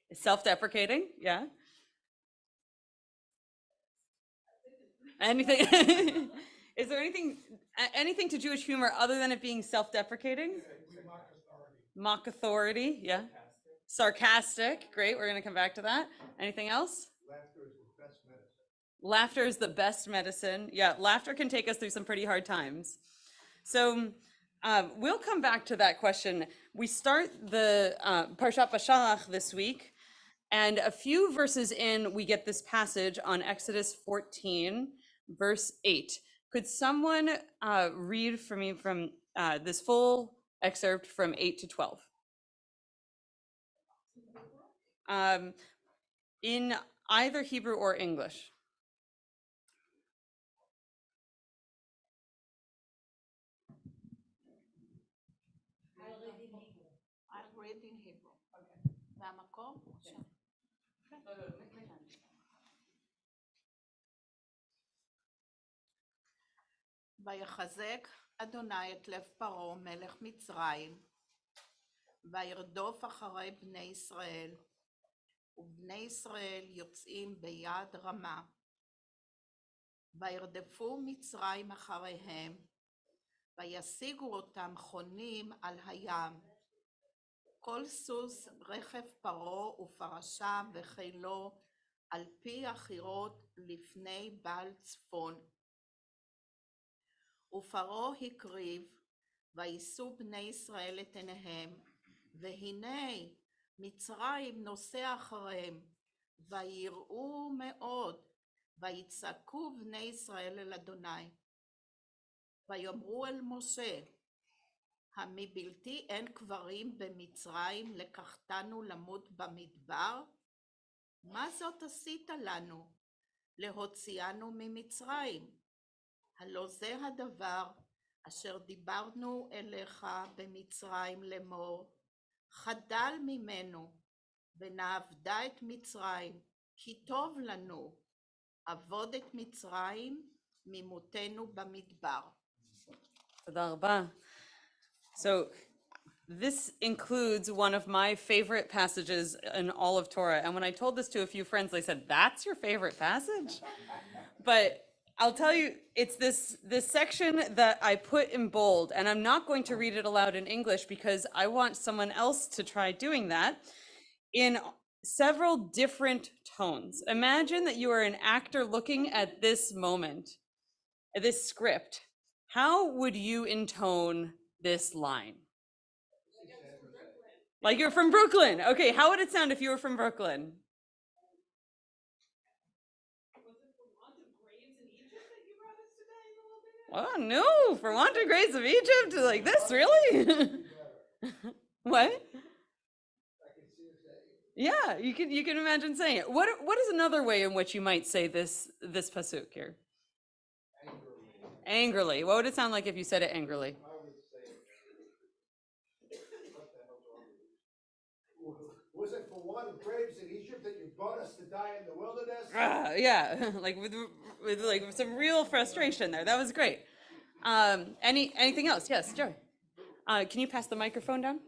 It's self-deprecating, yeah. Anything? Is there anything to Jewish humor other than it being self-deprecating? Mock authority, yeah. Sarcastic, great. We're going to come back to that. Anything else? Laughter is the best medicine. Laughter is the best medicine. Yeah, laughter can take us through some pretty hard times. So we'll come back to that question. We start the Parshat Beshalach this week, and a few verses in, we get this passage on Exodus 14, verse 8. Could someone read for me from this full excerpt from 8 to 12? In either Hebrew or English. I'll read in Hebrew. Okay. מהמקום? ויחזק אדוני את לב פרעה מלך מצרים, וירדוף אחרי בני ישראל, ובני ישראל יוצאים ביד רמה. וירדפו מצרים אחריהם, וישיגו אותם חונים על הים. כל סוס רכב פרעה ופרשיו וחילו, על פי החירות לפני בעל צפון. ופרעה הקריב, ויישאו בני ישראל את עיניהם, והנה מצרים נוסע אחריהם, ויראו מאוד, ויצעקו בני ישראל אל אדוני. ויאמרו אל משה, המבלתי אין קברים במצרים, לקחתנו למות במדבר? מה זאת עשית לנו? להוציאנו ממצרים. הלא זה הדבר אשר דיברנו אליך במצרים לאמור, חדל ממנו, ונעבדה את מצרים, כי טוב לנו, עבוד את מצרים ממותנו במדבר. תודה רבה. So this includes one of my favorite passages in all of Torah. And when I told this to a few friends, they said, that's your favorite passage? But I'll tell you, it's this section that I put in bold, and I'm not going to read it aloud in English because I want someone else to try doing that in several different tones. Imagine that you are an actor looking at this moment, this script. How would you intone this line? Like you're from Brooklyn. Okay, how would it sound if you were from Brooklyn? Oh no, for want of grace of Egypt, like this, really? What? Yeah, you can imagine saying it. What is another way in which you might say this pasuk here? Angrily. What would it sound like if you said it angrily? Was it for want of graves in Egypt that you brought us to die in the wilderness. Yeah, like with like some real frustration there. That was great. Anything else? Yes, Joey. Can you pass the microphone down?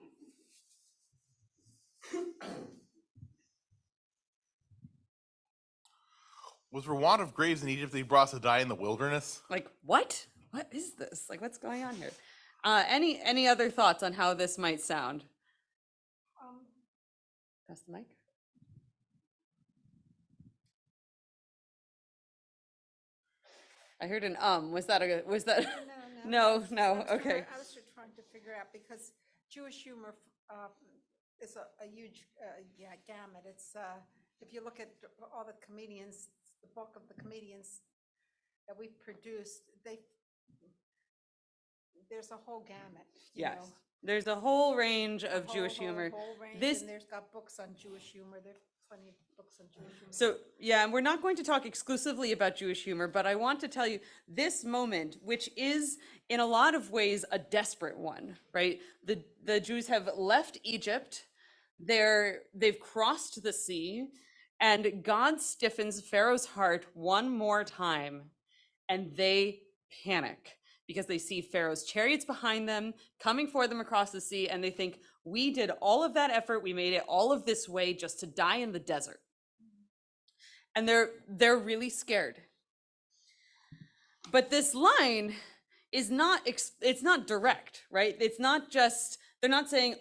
Was there want of graves in Egypt that he brought us to die in the wilderness? Like what? What is this? Like what's going on here? Any other thoughts on how this might sound? Pass the mic. I heard an Was that no? Okay. I was just trying to figure out because Jewish humor is a huge gamut. It's if you look at all the comedians, the bulk of the comedians that we've produced, there's a whole gamut. Yes. There's a whole range of Jewish humor. Whole range, This and there's got books on Jewish humor. There's plenty of books on Jewish humor. So, yeah, and we're not going to talk exclusively about Jewish humor, but I want to tell you this moment, which is in a lot of ways a desperate one, right? The Jews have left Egypt, they've crossed the sea, and God stiffens Pharaoh's heart one more time, and they panic because they see Pharaoh's chariots behind them, coming for them across the sea, and they think, we did all of that effort, we made it all of this way just to die in the desert. And they're really scared. But this line is it's not direct, right? It's not just, they're not saying,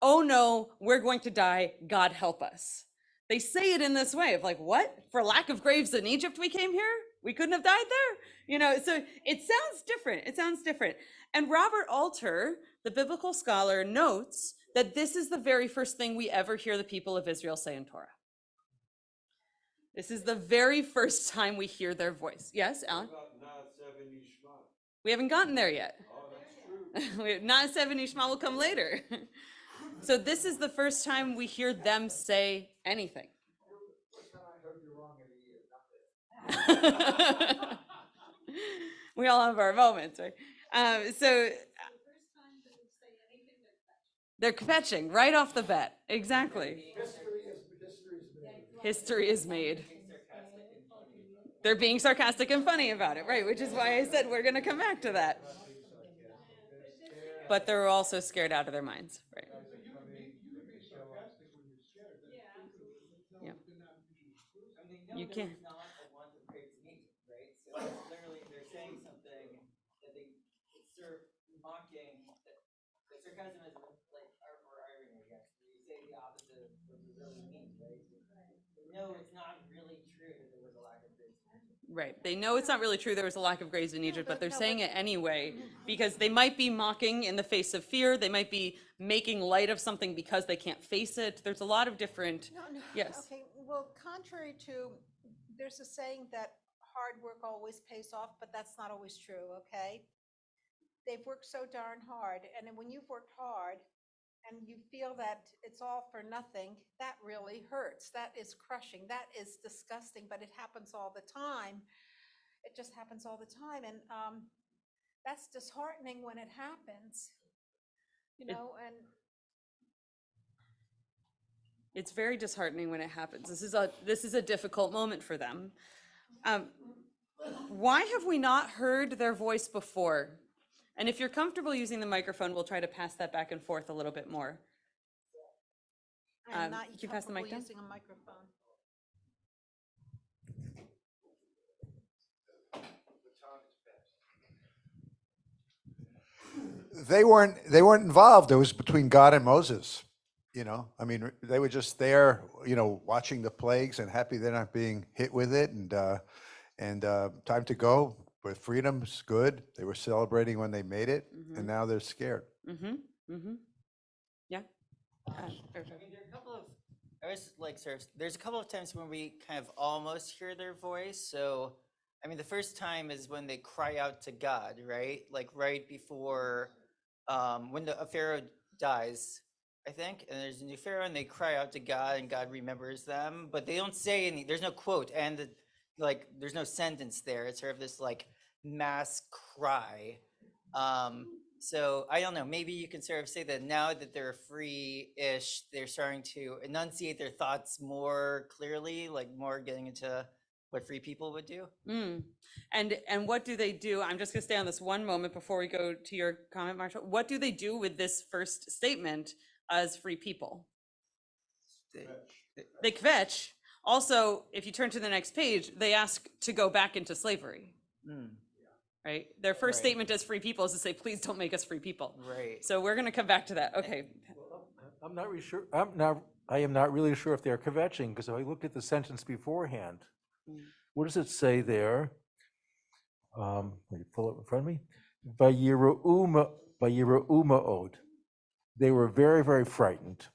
oh no, we're going to die, God help us. They say it in this way of like, what? For lack of graves in Egypt we came here? We couldn't have died there? You know, so it sounds different. It sounds different. And Robert Alter, the biblical scholar, notes that this is the very first thing we ever hear the people of Israel say in Torah. This is the very first time we hear their voice. Yes, Alan? We haven't gotten there yet. Oh, that's true. Na'aseh v'nishma will come later. So this is the first time we hear them say anything. We all have our moments, right? So they're fetching right off the bat. Exactly. History is made. They're being sarcastic and funny about it, right? Which is why I said we're going to come back to that. But they're also scared out of their minds, right? Yeah. You can't. So literally, they're saying something that it's sort of mocking. The sarcasm is like or irony, I guess. You say the opposite of what you really mean, right? No, it's not really true that there was a lack of graves in Egypt. Right. They know it's not really true there was a lack of graves in Egypt, but they're saying it anyway because they might be mocking in the face of fear. They might be making light of something because they can't face it. There's a lot of different. No. Yes. Okay. Well, contrary to, there's a saying that hard work always pays off, but that's not always true. Okay. They've worked so darn hard, and then when you've worked hard and you feel that it's all for nothing, that really hurts. That is crushing. That is disgusting, but it happens all the time. It just happens all the time. And that's disheartening when it happens, you know, and It's very disheartening when it happens. This is a difficult moment for them. Why have we not heard their voice before? And if you're comfortable using the microphone, we'll try to pass that back and forth a little bit more. I'm not can you pass the mic down? using a microphone. They weren't involved. It was between God and Moses. You know, I mean, they were just there, you know, watching the plagues and happy they're not being hit with it. And time to go. But freedom's good. They were celebrating when they made it, and now they're scared. Yeah. I mean, there are a couple of. I was like, sir, there's a couple of times when we kind of almost hear their voice. So, I mean, the first time is when they cry out to God, right? Like right before, when a pharaoh dies, I think, and there's a new pharaoh, and they cry out to God, and God remembers them, but they don't say any. There's no quote, and there's no sentence there. It's sort of this like mass cry. So I don't know, maybe you can sort of say that now that they're free-ish, they're starting to enunciate their thoughts more clearly, like more getting into what free people would do. And what do they do? I'm just gonna stay on this one moment before we go to your comment, Marshall. What do they do with this first statement as free people? They kvetch. Also, if you turn to the next page, they ask to go back into slavery. Right? Their first Right. statement as free people is to say, please don't make us free people. Right. So we're gonna come back to that. Okay. I'm not really sure, I am not really sure if they're kvetching, because if I look at the sentence beforehand, what does it say there? Let me pull it in front of me. Vayira'u ma'od. They were very, very frightened.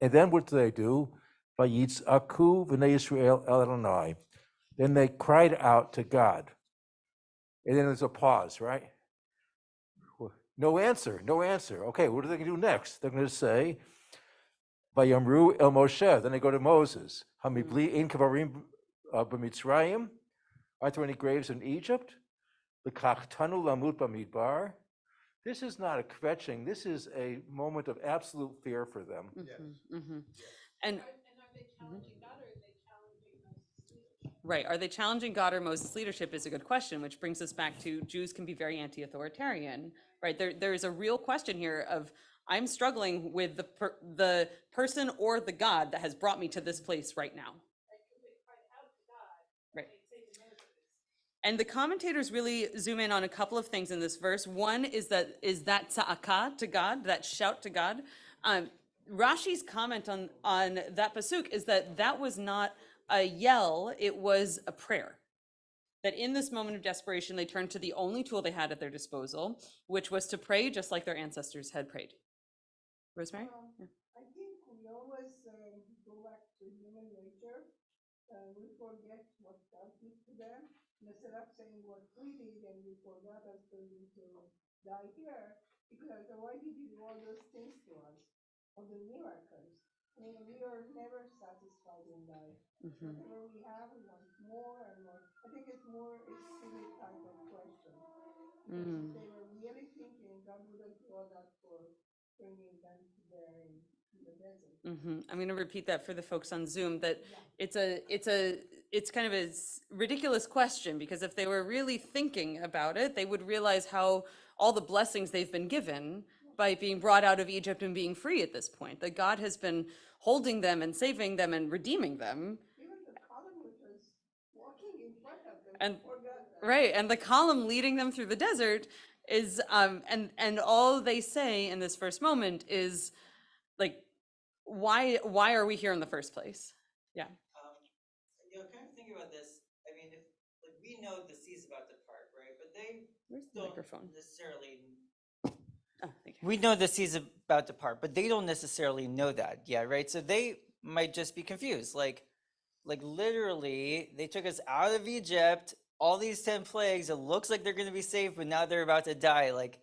And then what do they do? Vayitz'aku v'nei Yisrael el Adonai. Then they cried out to God. And then there's a pause, right? No answer, no answer. Okay, what are they gonna do next? They're gonna say, Vayamru el Moshe. Then they go to Moses. Hamibli in kavarim b'Mitzrayim. Aren't there any graves in Egypt? L'kachtanu lamut b'midbar. This is not a kvetching. This is a moment of absolute fear for them. And right, are they challenging God or Moses' leadership is a good question, which brings us back to Jews can be very anti-authoritarian, right? There is a real question here of I'm struggling with the person or the God that has brought me to this place right now. Right. And the commentators really zoom in on a couple of things in this verse. One is that tza'aka to God, that shout to God. Rashi's comment on that pasuk is that was not a yell, it was a prayer. That in this moment of desperation, they turned to the only tool they had at their disposal, which was to pray just like their ancestors had prayed. Rosemary? Yeah. I think we always go back to human nature. We forget what God did to them. Instead of saying what we did and we forgot us to die here, because why did you do all those things to us? All the miracles. I mean, we are never satisfied in life. Whatever we have, we want more and more. I think it's more a silly type of question. Because if they were really thinking, God would have brought that for bringing them to there in the desert. I'm going to repeat that for the folks on Zoom, that it's kind of a ridiculous question, because if they were really thinking about it, they would realize how all the blessings they've been given by being brought out of Egypt and being free at this point, that God has been holding them and saving them and redeeming them. Even the column which was walking in front of them, And forgot that. right, and the column leading them through the desert is and all they say in this first moment is like, why are we here in the first place? Yeah. Kind of thinking about this, I mean, if like we know the sea's about to part, right? But they Where's the don't microphone? necessarily. Oh, thank you. We know the sea's about to part, but they don't necessarily know that yet, right? So they might just be confused. Like literally, they took us out of Egypt, all these 10 plagues. It looks like they're going to be safe, but now they're about to die. Like,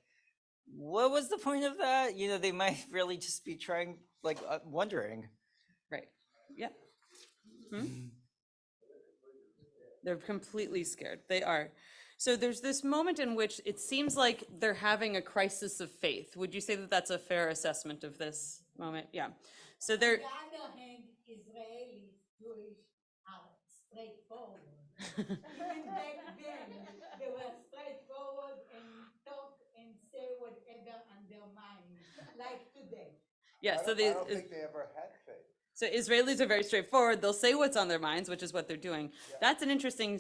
what was the point of that? You know, they might really just be trying, like, wondering. Right. Yeah. They're completely scared. They are. So there's this moment in which it seems like they're having a crisis of faith. Would you say that that's a fair assessment of this moment? Yeah. So they're. On the other hand, Israelis, Jewish, are straightforward. Even back then, they were straightforward and talk and say whatever on their mind, like today. Yeah. So I don't think they ever had faith. So Israelis are very straightforward. They'll say what's on their minds, which is what they're doing. That's an interesting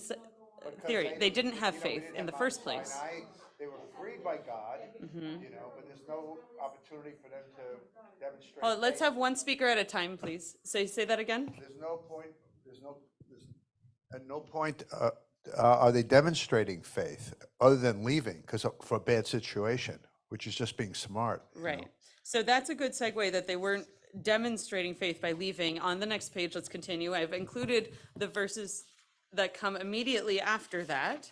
theory. They didn't have faith in the first place. They were freed by God, you know, but there's no opportunity for them to demonstrate. Oh, let's faith. have one speaker at a time, please. Say that again. There's at no point are they demonstrating faith other than leaving because for a bad situation, which is just being smart. Right. You know? So that's a good segue that they weren't demonstrating faith by leaving. On the next page, let's continue. I've included the verses that come immediately after that.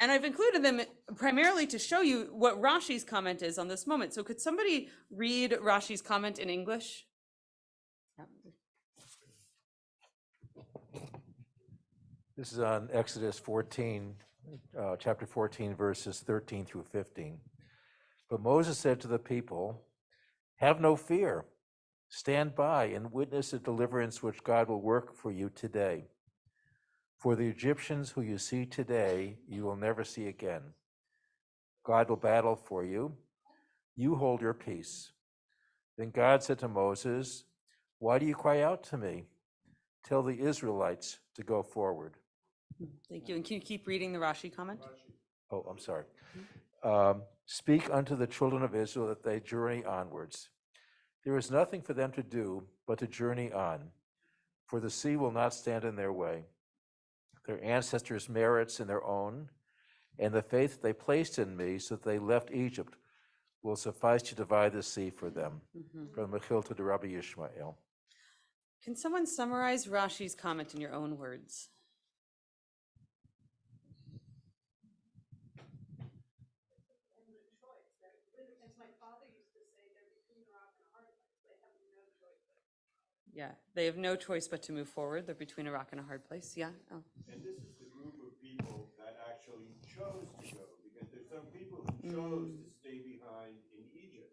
And I've included them primarily to show you what Rashi's comment is on this moment. So could somebody read Rashi's comment in English? This is on Exodus 14, chapter 14, verses 13 through 15. But Moses said to the people, "Have no fear. Stand by and witness the deliverance which God will work for you today. For the Egyptians who you see today, you will never see again. God will battle for you. You hold your peace." Then God said to Moses, "Why do you cry out to me? Tell the Israelites to go forward." Thank you. And can you keep reading the Rashi comment? Oh, I'm sorry. "Speak unto the children of Israel that they journey onwards. There is nothing for them to do but to journey on, for the sea will not stand in their way. Their ancestors' merits in their own, and the faith they placed in me so that they left Egypt will suffice to divide the sea for them." From Mechilta to Rabbi Yishmael. Can someone summarize Rashi's comment in your own words? Yeah, they have no choice but to move forward. They're between a rock and a hard place. Yeah. Oh. And this is the group of people that actually chose to go, because there's some people who chose to stay behind in Egypt.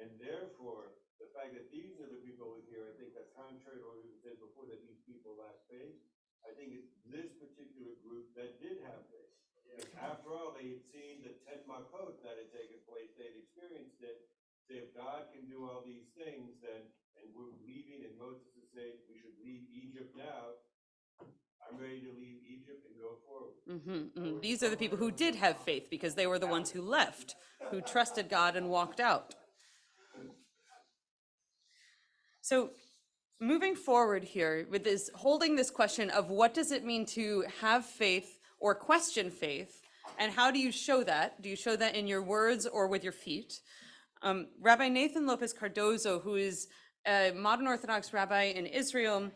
And therefore, the fact that these are the people here, I think that's contrary to what we said before, that these people lack faith. I think it's this particular group that did have faith. Because after all, they had seen the 10 makot that had taken place, they had experienced it. So if God can do all these things, then, and we're leaving, and Moses is saying we should leave Egypt now, I'm ready to leave Egypt and go forward. These are the people who did have faith because they were the ones who left, who trusted God and walked out. So moving forward here with this, holding this question of what does it mean to have faith or question faith, and how do you show that? Do you show that in your words or with your feet? Rabbi Nathan Lopez Cardozo, who is a modern Orthodox rabbi in Israel,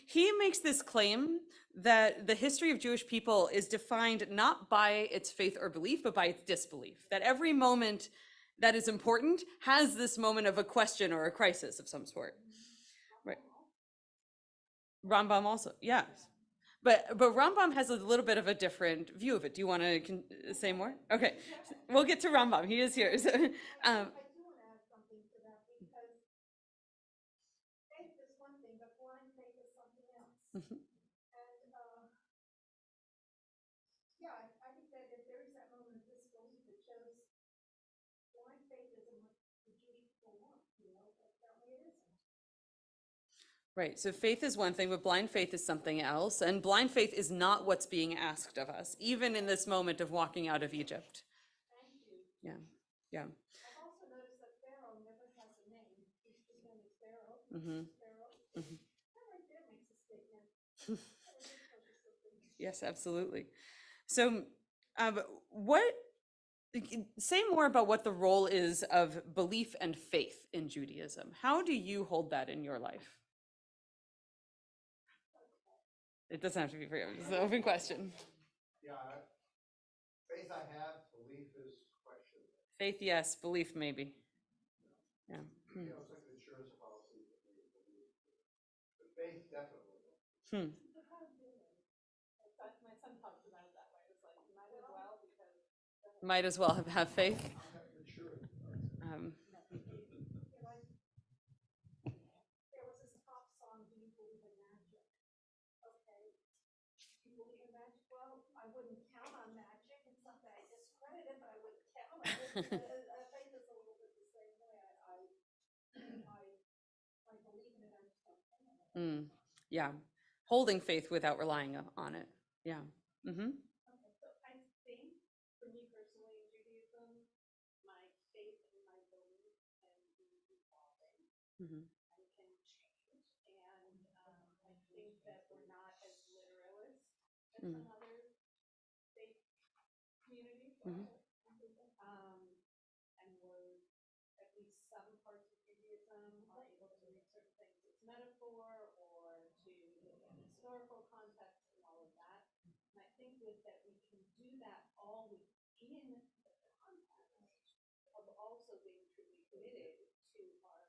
he makes this claim that the history of Jewish people is defined not by its faith or belief, but by its disbelief. That every moment that is important has this moment of a question or a crisis of some sort. Right. Rambam also, yes. But Rambam has a little bit of a different view of it. Do you want to say more? Okay, we'll get to Rambam. He is here. So, I do want to add something to that, because faith is one thing, but blind faith is something else. And yeah, I think that if there is that moment of disbelief, it shows blind faith isn't what the Jewish people want, but apparently it isn't. right, so faith is one thing, but blind faith is something else. And blind faith is not what's being asked of us, even in this moment of walking out of Egypt. Thank you. Yeah, yeah. I've also noticed that Pharaoh never has a name. He's just known as Pharaoh. Pharaoh. That right there makes a statement. Yes, absolutely. So say more about what the role is of belief and faith in Judaism. How do you hold that in your life? It doesn't have to be for you. It's an open question. Yeah, faith I have, belief is question. Faith, yes. Belief, maybe. Yeah. You know, it's like an insurance policy. But faith, definitely. My son talks about it that way. It's like, you might as well, because Might as well have faith. There was this pop song, "Do You Believe in Magic?" Okay, do you believe in magic? Well, I wouldn't count on magic. It's not that I discredit it, but I wouldn't count on it. Faith is a little bit the same way. I believe in it. I just don't count on it. Yeah. Holding faith without relying on it. Yeah. Okay, so I think for me personally in Judaism, my faith and my belief can be evolving and can change. And I think that we're not as literalist as some other faith communities. And we're, at least some parts of Judaism are able to read certain things as metaphor, or to look at historical context and all of that. And I think that we can do that all within the context of also being truly committed to our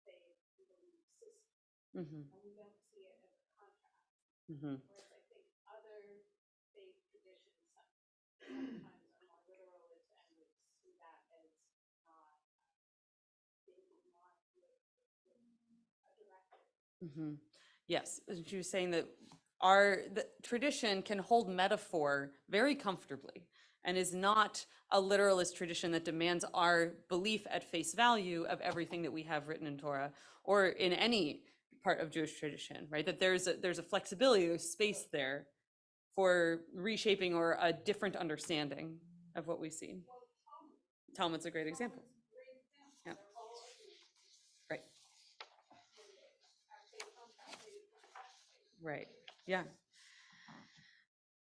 faith and belief system. And we don't see it as a contrast. Whereas I think other faith traditions sometimes more literalist and would see that as not thinking more a directive. Yes, she was saying that the tradition can hold metaphor very comfortably and is not a literalist tradition that demands our belief at face value of everything that we have written in Torah or in any part of Jewish tradition, right? That there's a flexibility, there's space there for reshaping or a different understanding of what we see. Talmud's a great example. Yeah. Right. Right. Yeah.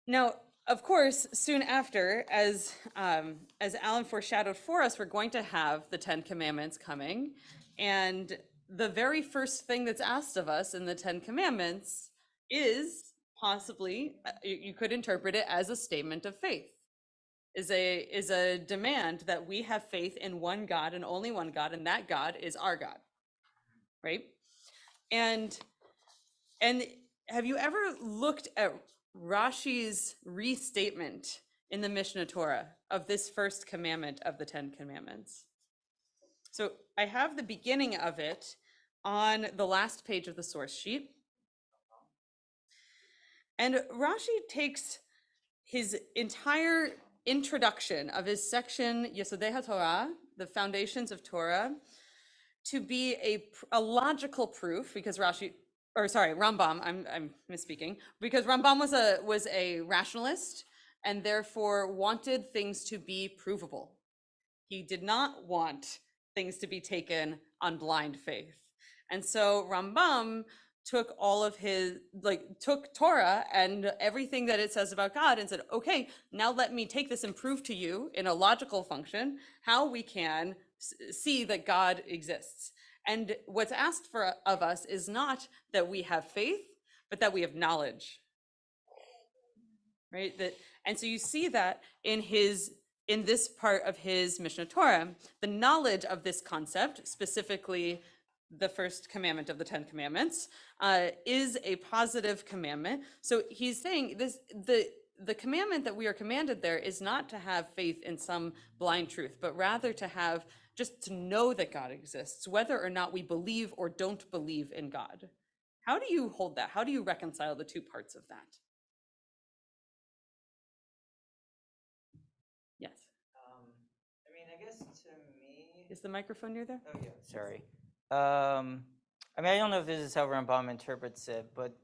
Now, of course, soon after, as Alan foreshadowed for us, we're going to have the Ten Commandments coming, and the very first thing that's asked of us in the Ten Commandments is possibly, you could interpret it as a statement of faith, is a demand that we have faith in one God and only one God, and that God is our God, right? And have you ever looked at Rashi's restatement in the Mishnah Torah of this first commandment of the Ten Commandments? So I have the beginning of it on the last page of the source sheet. And Rashi takes his entire introduction of his section Yesodei HaTorah, the foundations of Torah, to be a logical proof, because Rambam, I'm misspeaking, because Rambam was a rationalist and therefore wanted things to be provable. He did not want things to be taken on blind faith. And so Rambam took all of took Torah and everything that it says about God and said, okay, now let me take this and prove to you in a logical function how we can see that God exists. And what's asked of us is not that we have faith, but that we have knowledge, right? And so you see that in this part of his Mishnah Torah, the knowledge of this concept, specifically the first commandment of the Ten Commandments, is a positive commandment. So he's saying the commandment that we are commanded there is not to have faith in some blind truth, but rather just to know that God exists, whether or not we believe or don't believe in God. How do you hold that? How do you reconcile the two parts of that? Yes. I mean, I guess to me. Is the microphone near there? Oh yeah, sorry. I mean, I don't know if this is how Rambam interprets it, but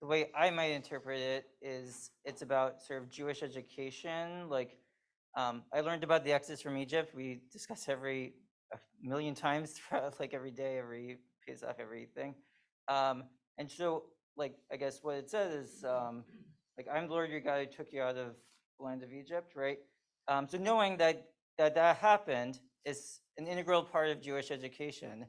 the way I might interpret it is it's about sort of Jewish education. Like, I learned about the Exodus from Egypt. We discuss a million times throughout, like every day, every Pesach, everything. And so, like, I guess what it says is, like, I'm the Lord your God who took you out of the land of Egypt, right? So knowing that happened is an integral part of Jewish education.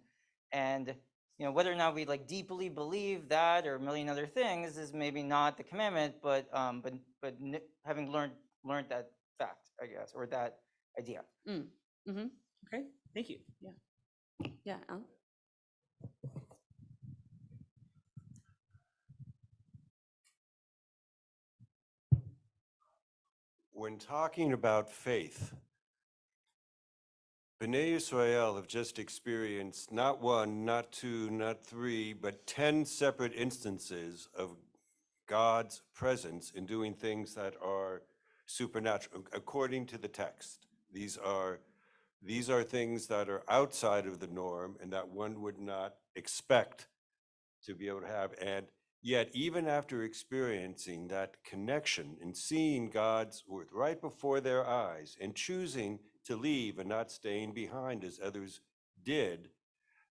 And whether or not we like deeply believe that or a million other things is maybe not the commandment, but having learned that fact, I guess, or that idea. Okay, thank you. Yeah, Alan? When talking about faith, Bnei Yisrael have just experienced not one, not two, not three, but 10 separate instances of God's presence in doing things that are supernatural, according to the text. These are things that are outside of the norm and that one would not expect to be able to have. And yet, even after experiencing that connection and seeing God's worth right before their eyes and choosing to leave and not staying behind as others did,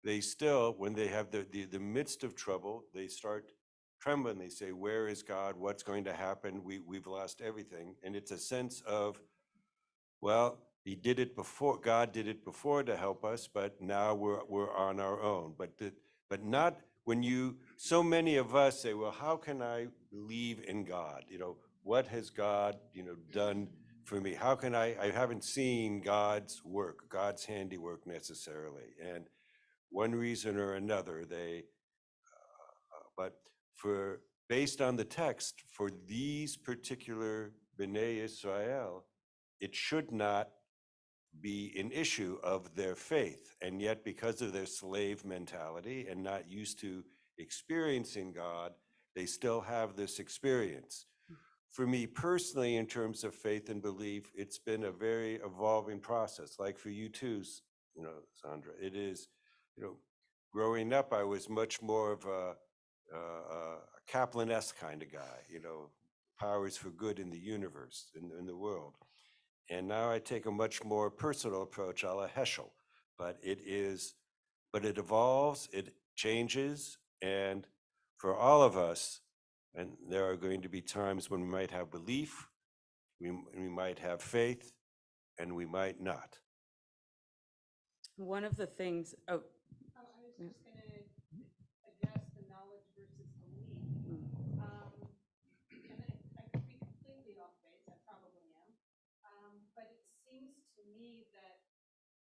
they still, when they have the midst of trouble, they start trembling. They say, where is God? What's going to happen? We've lost everything. And it's a sense of, well, he did it before, God did it before to help us, but now we're on our own. But not when so many of us say, well, how can I believe in God? What has God, done for me? How can I haven't seen God's work, God's handiwork necessarily. And one reason or another, but based on the text, for these particular Bnei Israel, it should not be an issue of their faith. And yet, because of their slave mentality and not used to experiencing God, they still have this experience. For me personally, in terms of faith and belief, it's been a very evolving process, like for you too, Sandra. It is, growing up, I was much more of a Kaplan-esque kind of guy, powers for good in the universe, in the world. And now I take a much more personal approach, a la Heschel. But it evolves, it changes, and for all of us, and there are going to be times when we might have belief, we might have faith, and we might not. One of the things, oh, I was just gonna address the knowledge versus belief. And I could be completely off base, I probably am. But it seems to me that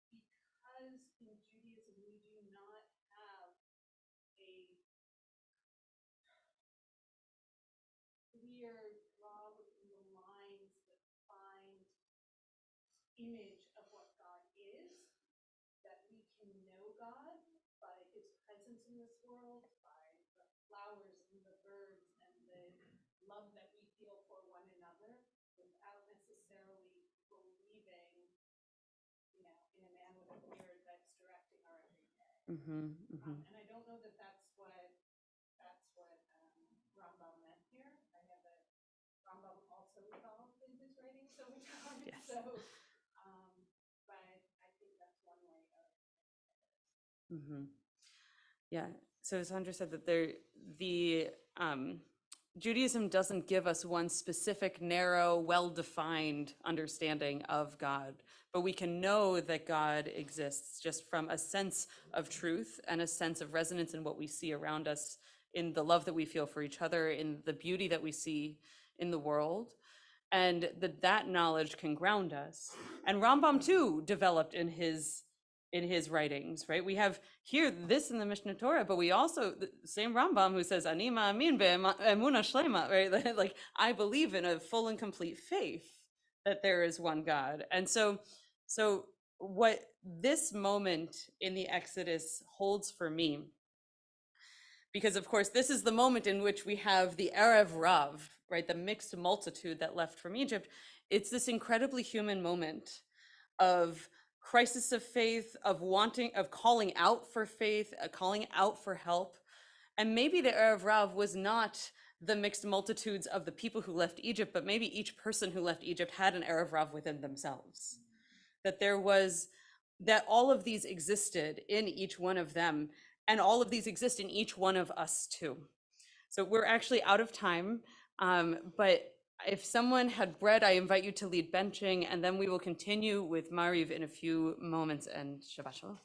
because in Judaism we do not have a clear draw within the lines that find image of what God is, that we can know God by his presence in this world, by the flowers and the birds and the love that we feel for one another, without necessarily believing, in a man with a beard that's directing our every day. And I don't know that that's what Rambam meant here. I know that Rambam also evolved in his writing so many times. Yes. So, but I think that's one way of. Yeah. So Sandra said that Judaism doesn't give us one specific, narrow, well-defined understanding of God, but we can know that God exists just from a sense of truth and a sense of resonance in what we see around us, in the love that we feel for each other, in the beauty that we see in the world, and that knowledge can ground us. And Rambam too developed in his writings, right? We have here this in the Mishnah Torah, but we also, the same Rambam who says, Ani ma'amin be'emuna shlema, right? Like, I believe in a full and complete faith that there is one God. And so what this moment in the Exodus holds for me, because of course this is the moment in which we have the Erev Rav, right? The mixed multitude that left from Egypt. It's this incredibly human moment of crisis of faith, of calling out for faith, calling out for help. And maybe the Erev Rav was not the mixed multitudes of the people who left Egypt, but maybe each person who left Egypt had an Erev Rav within themselves. That all of these existed in each one of them, and all of these exist in each one of us too. So we're actually out of time, but if someone had bread, I invite you to lead benching, and then we will continue with Mariv in a few moments, and Shabbat Shalom.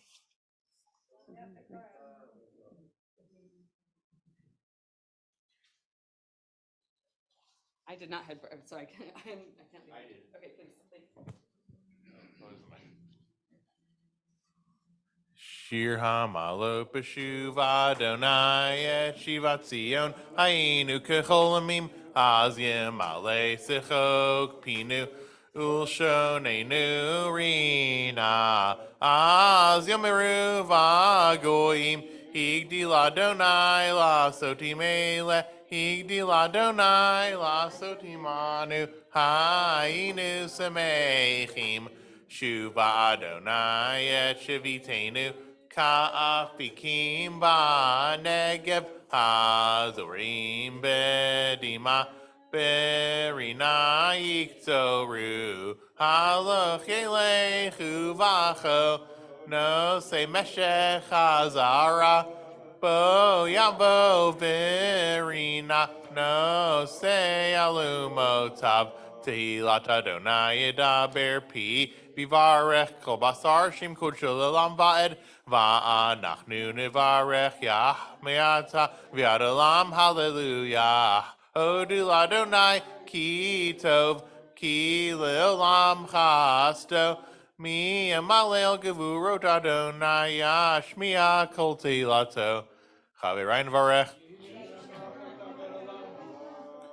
I did not have bread, so I can't lead. I did. Okay, please. Shir Hamalo Peshuv Adonai et Shivat Zion Hayinu Kecholamim Az Yemale Sechok Pinu Ulshonenu Rina Az Yomeru Vagoim Higdil Adonai La Sotimele Higdil Adonai La Sotimanu Hayinu Semechim Shuva Adonai et Shivitenu Ka'afikim Ba'negev Hazorim Bedima Berina Yiktoru Haloch Elechu Vacho No Se Meshech Hazara Bo Yavo Verina No Se Alumotav Tehilat Adonai Edaber Pi Bivarech Kol Basar Shim Kuchul Elam Va'ed Va'anachnu Nivarech Yah Me'ata V'ad Elam Hallelujah Hodu Adonai Ki Tov Ki Le'olam Chasto Mi Amalel Gevurot Adonai Yashmiya Kol Tehilato Chaverai Nivarech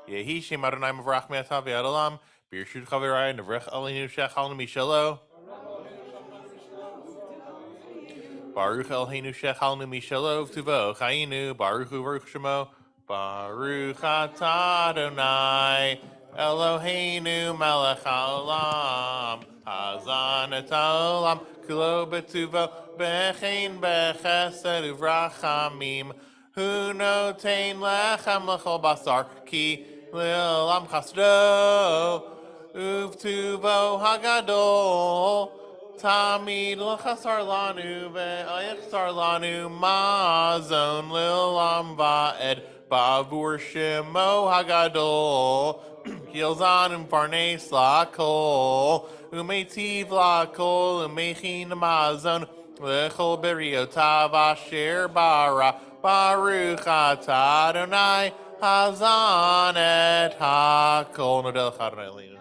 Yehi Shem Adonai Mavrach Me'ata V'ad Elam Birshut Chavirai, Nevrech Alinu Shechal Mishelo. Baruch Eloheinu Shechalnu Mishalov Tuvo Chayinu Baruch Baruch Shemo Baruch Atah Adonai Eloheinu Melech Haolam Hazan et Haolam Kulo Betuvo Bechein Bechesed Uvrachamim Hu Notein Lechem Lechol Basar Ki Lilam Chasdo Uvtuvo Hagadol Tamid l'chasar lanu ve'ayachsar lanu mazon lilam va'ed ba'avur shemo hagadol kilzan u'farnes la'kol u'meitiv la'kol u'mechin mazon l'chol beriotav asher bara baruch atah Adonai hazan et hakol nodel chadonai leinu.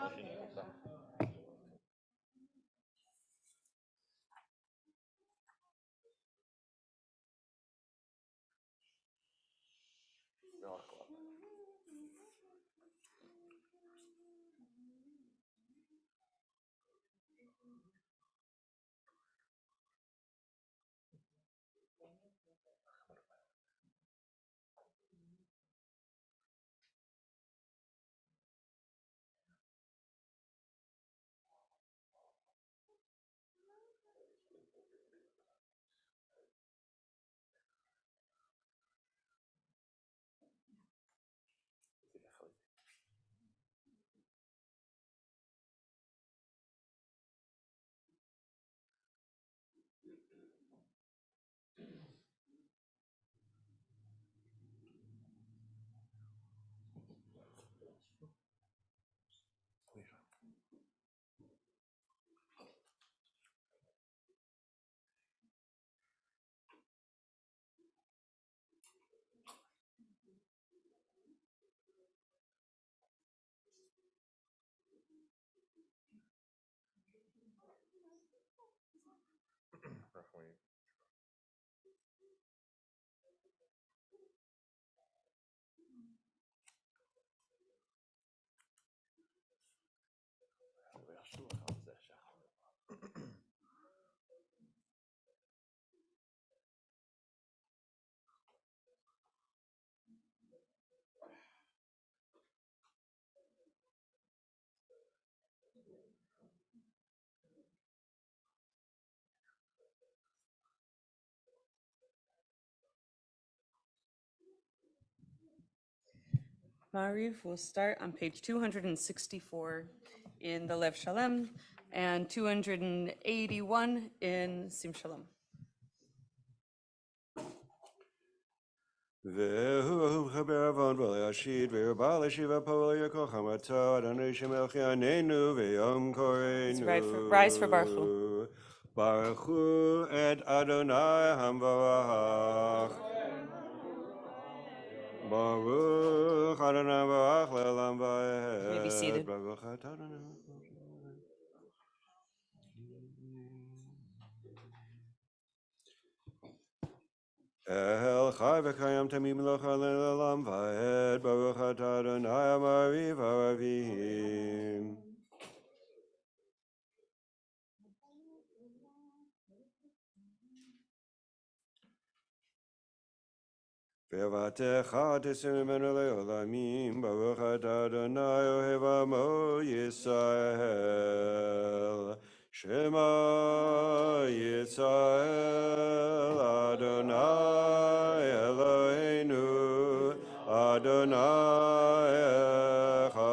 Mariv will start on page 264 in the Lev Shalem and 281 in Sim Shalom. והוא חבר עוון ולהשיד והרבה לשיבה פה ליקו חמתו אדוני שמלכיאננו ויום קוראנו Rise for Baruch Hu. ברכו את אדוני המבורך ברוך אדוני מבורך לעולם May be seated. ועד ברוך אתה אדוני אל חי וקיים תמים לך לעולם ועד ברוך אתה אדוני המריב הרבים ועבדך תשא ממנו לעולמים ברוך אתה אדוני אוהב עמו ישראל שמע ישראל אדוני אלוהינו אדוני אחד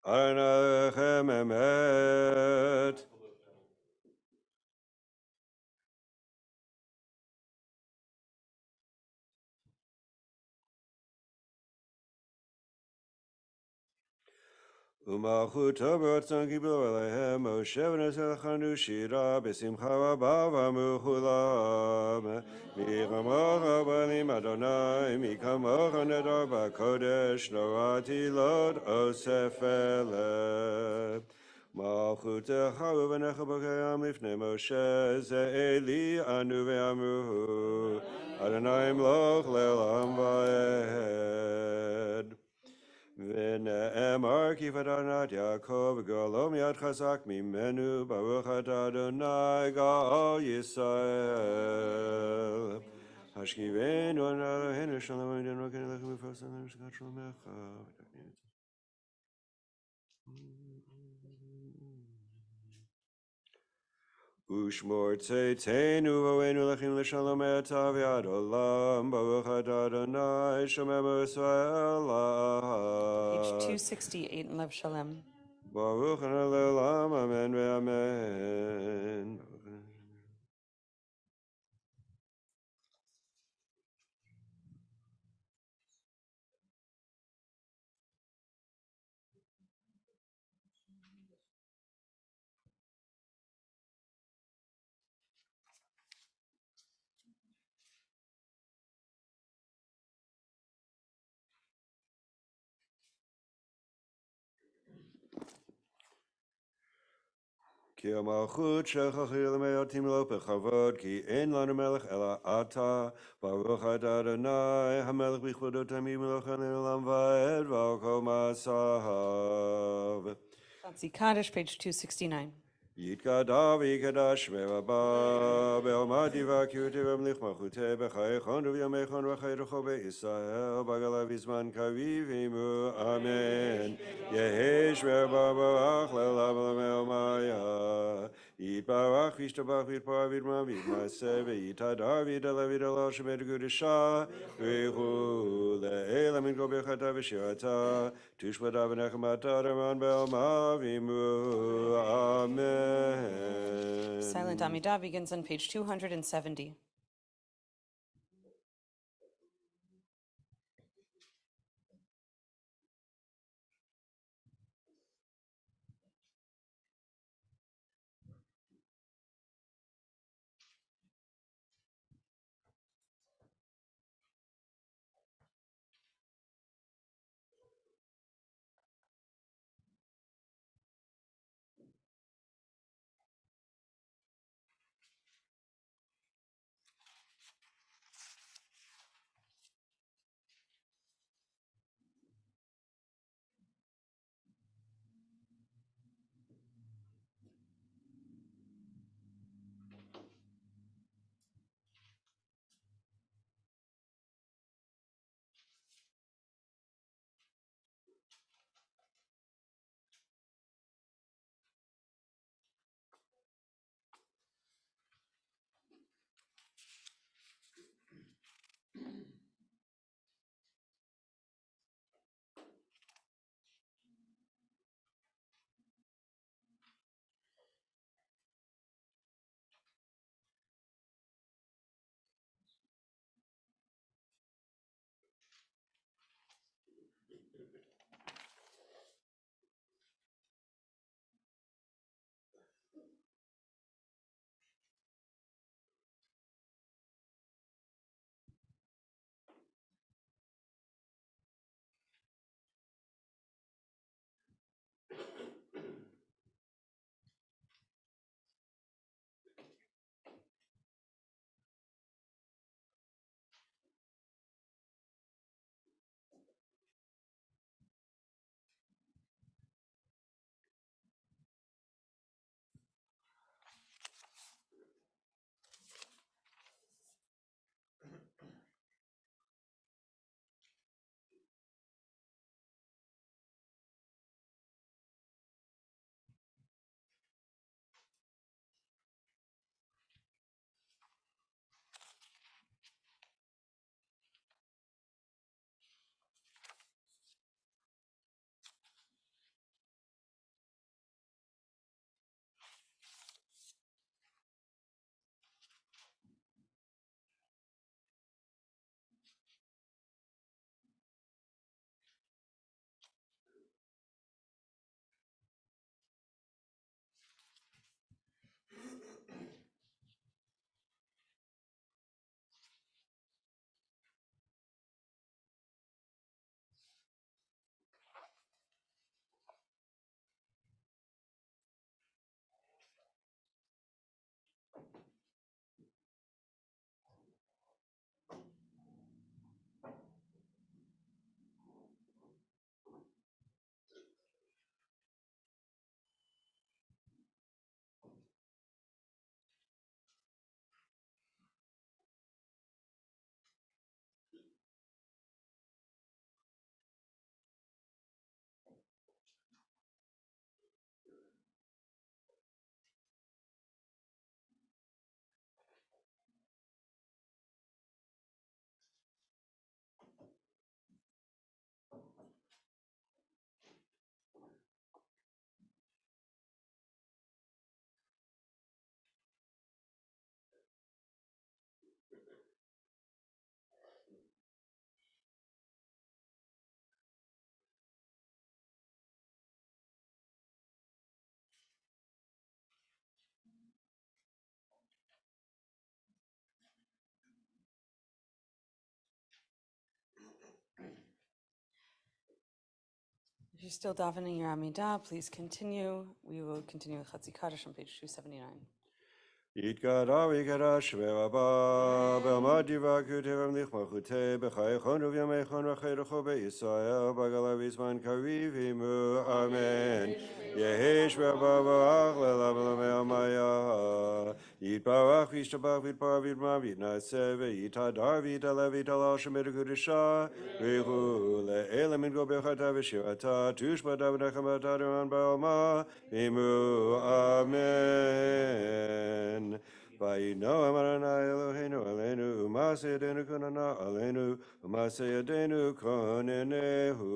Adonai Lechem Emet. Umalchuto b'ratzon giblo Elohem, Moshe v'neselchanu shira, b'simcha rabba v'amuchulam. Mi chamocha banim Adonai, mi kamocha nedar b'kodesh, norati lod osef eleh. Malchutecha u'v'necha b'kayam lifnei Moshe, ze Eli anu ve'amruhu, Adonai mloch le'olam va'ed. ונאמר כי פדנת יעקב גאלו מיד חזק ממנו ברוך אתה אדוני גאל ישראל. השכיבנו על אלוהינו שלום עמדנו כן לכם מפרסם שכת שלומך. ושמור צאתנו ובואנו לכם לשלום אתה ועד עולם ברוך אתה אדוני שומר ישראל Page 268 in Lev Shalem. Baruch Adonai Le'olam, Amen ve'amen. כי המלכות שלך חיל תמלוך בכבוד, כי אין לנו מלך אלא אתה, ברוך אתה אדוני, המלך בכבודו תמיד מלוך לעולם ועד ועל כל מעשיו. Fancy Kaddish, page 269. יתגדע ויקדש שמי רבה, בעלמא דבקותי ומליך מלכותי בחייכון ובימיכון וחייכו בישראל, בגלה בזמן קריב עמו, אמן. יהי שמי רבה ברוך לעולם ולעולמיה, יתברך וישתבח ויתפאר ויתמם ויתמעשה ויתהדר ויתעלה ויתעלה שמי קדושה וכו' לעילא מן כל ברכתה ושירתה, תושבתה ונחמתה דרמן בעלמא ועמו, אמן. Silent Amidah begins on page 270. If you're still davening your Amidah, please continue. We will continue with Chatzi Kaddish on page 279. יתגדל ויקדש ברבה, בעמד יברכו תרם לכמחותי, בחייכון ובימיכון וחירכו בישראל, בגלה בזמן קריב עמו, אמן. יהש ברבה ברך לעולם ולעולמי עלמיה, יתברך וישתבח ויתפאר ויתמר ויתנשא ויתהדר ויתעלה ויתהלל שמו לקודשה, ברכו לאלה מנגו ברכתה ושירתה, תושבתה ונחמתה למען בעלמה, עמו, אמן. Vayinoam Adonai Eloheinu aleinu, u'maseh yadenu konana aleinu, u'maseh yadenu konenehu.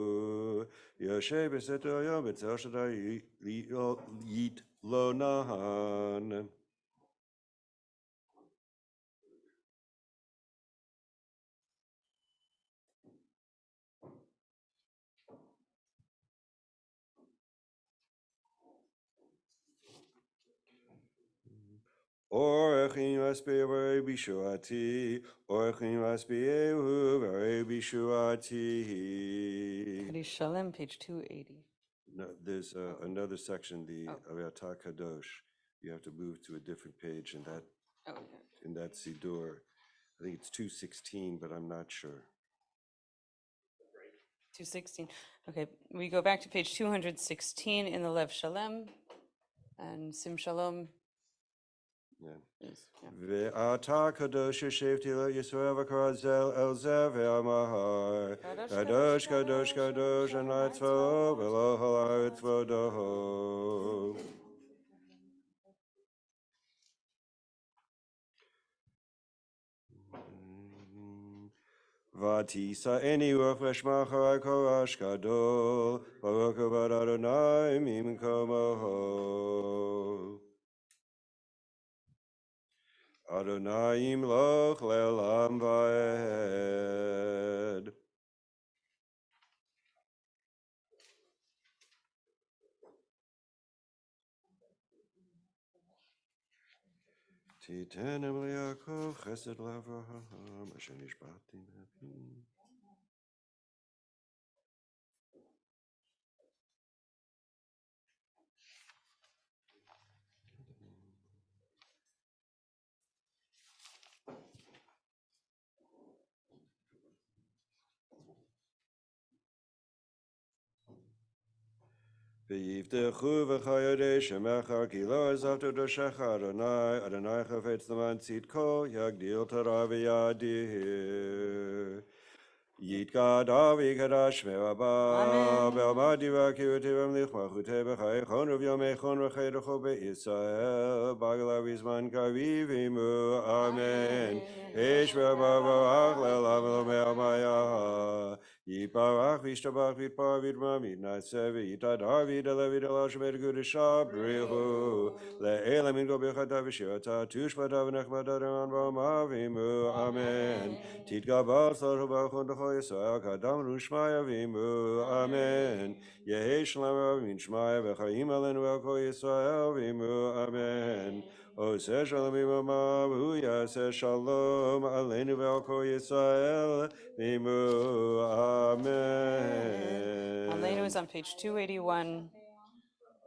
Yoshe b'seto yom b'tzel Shaddai yit lo nahan. Orechim aspeyu v'rei bishuati, orechim aspeyu v'rei bishuati. Kaddish Shalem, page 280. No, there's another section, the Aviatar Kadosh. You have to move to a different page in that in that Siddur. I think it's 216, but I'm not sure. 216. Okay, we go back to page 216 in the Lev Shalem, and Sim Shalom. Yeah. Ve'ata kadosh yeshevti lo Yisrael v'karazel el zeh ve'amahar. Kadosh, kadosh, kadosh, anai tzvo v'lo halaretz vodoho. Vatisa eni ruach v'shmachar korash gadol, baruch avad Adonai mimkomoho. Adonai yimloch le'olam va'ed. Titenem li'Yaakov chesed l'Avraham, asher nishba'ti b'pim. V'yivtechu v'chayodei shemecha ki lo azavtu doshecha Adonai, Adonai chafetz l'man tzidko, yagdil Torah v'yadir. Yitgada v'yikadash me'raba, be'amad yivaki v'tivem lichmachutei b'chayechon u'vyomechon v'chaydecho be'Yisrael, b'agla v'zman kariv imu, amen. Hesh v'raba v'rach le'olam v'lomei amaya. Yiparach v'yishtabach v'yitpar v'yitmar v'yitnaseh v'yitadar v'yidaleh v'yidalal shemei l'kudesha b'richu le'ela mingo b'chata v'shirata tushbata v'nechmata d'man b'ama v'imu, amen. Titgabal tzalchu b'achon d'chol Yisrael kadam ru'shmaya v'imu, amen. Yehi shalom min shmaya v'chaim alenu el kol Yisrael v'imu, amen. Oseh shalom imama v'hu yaseh shalom alenu ve'al kol Yisrael v'imu, amen. Aleinu is on page 281.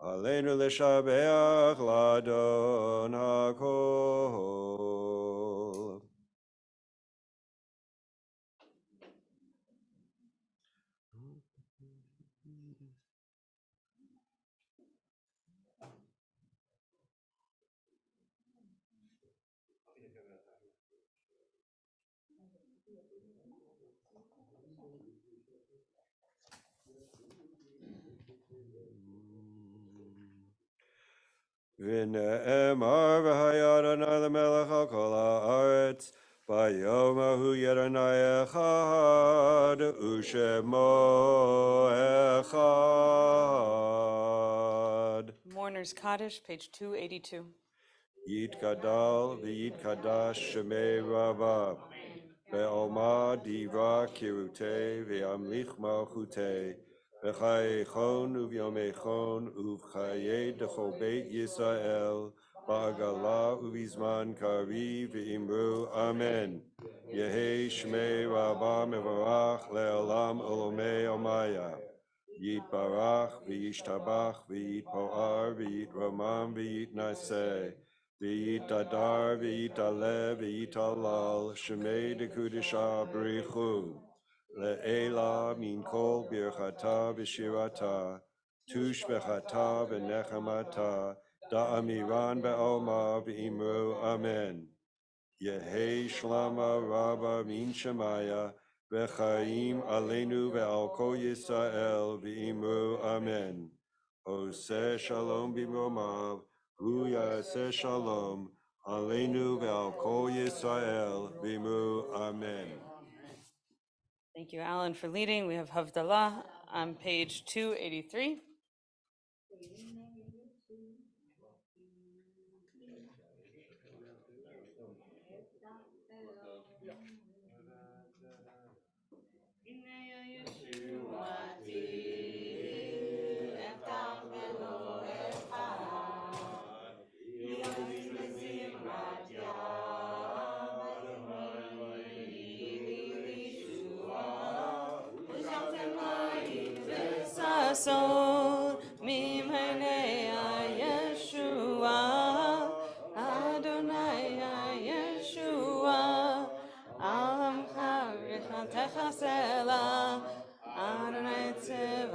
Aleinu l'shabeach l'adon hakol. V'ne'emar v'haya Adonai l'melech al kol ha'aretz, bayom hahu Adonai echad, u'shemo echad. Mourner's Kaddish, page 282. Yitgadal v'yitkadash shemei rava, ve'oma divra kirutei ve'amlich malchutei, v'chayechon u'vyomechon u'v'chayei d'chol beit Yisrael, ba'agala u'vizman kariv v'imru, amen. Yehi shmei rava mevarach le'olam olomei omaya. Yitbarach v'yishtabach v'yitpoar v'yitromam v'yitnaseh v'yitadar v'yitalev v'yitalal shemei dekudisha b'richu le'ela min kol birchata v'shirata tush v'chata v'nechamata da'amiran be'oma v'imru amen. Yehi shlama rabba min shemaya v'chaim aleinu ve'al kol Yisrael v'imru amen. Oseh shalom b'romav hu yaseh shalom aleinu ve'al kol Yisrael v'imru amen. Thank you, Alan, for leading. We have Havdalah on page 283. Sason Minha Yeshua Adonai Yeshua Alam Chavichatecha Sela Adonai Tzevaot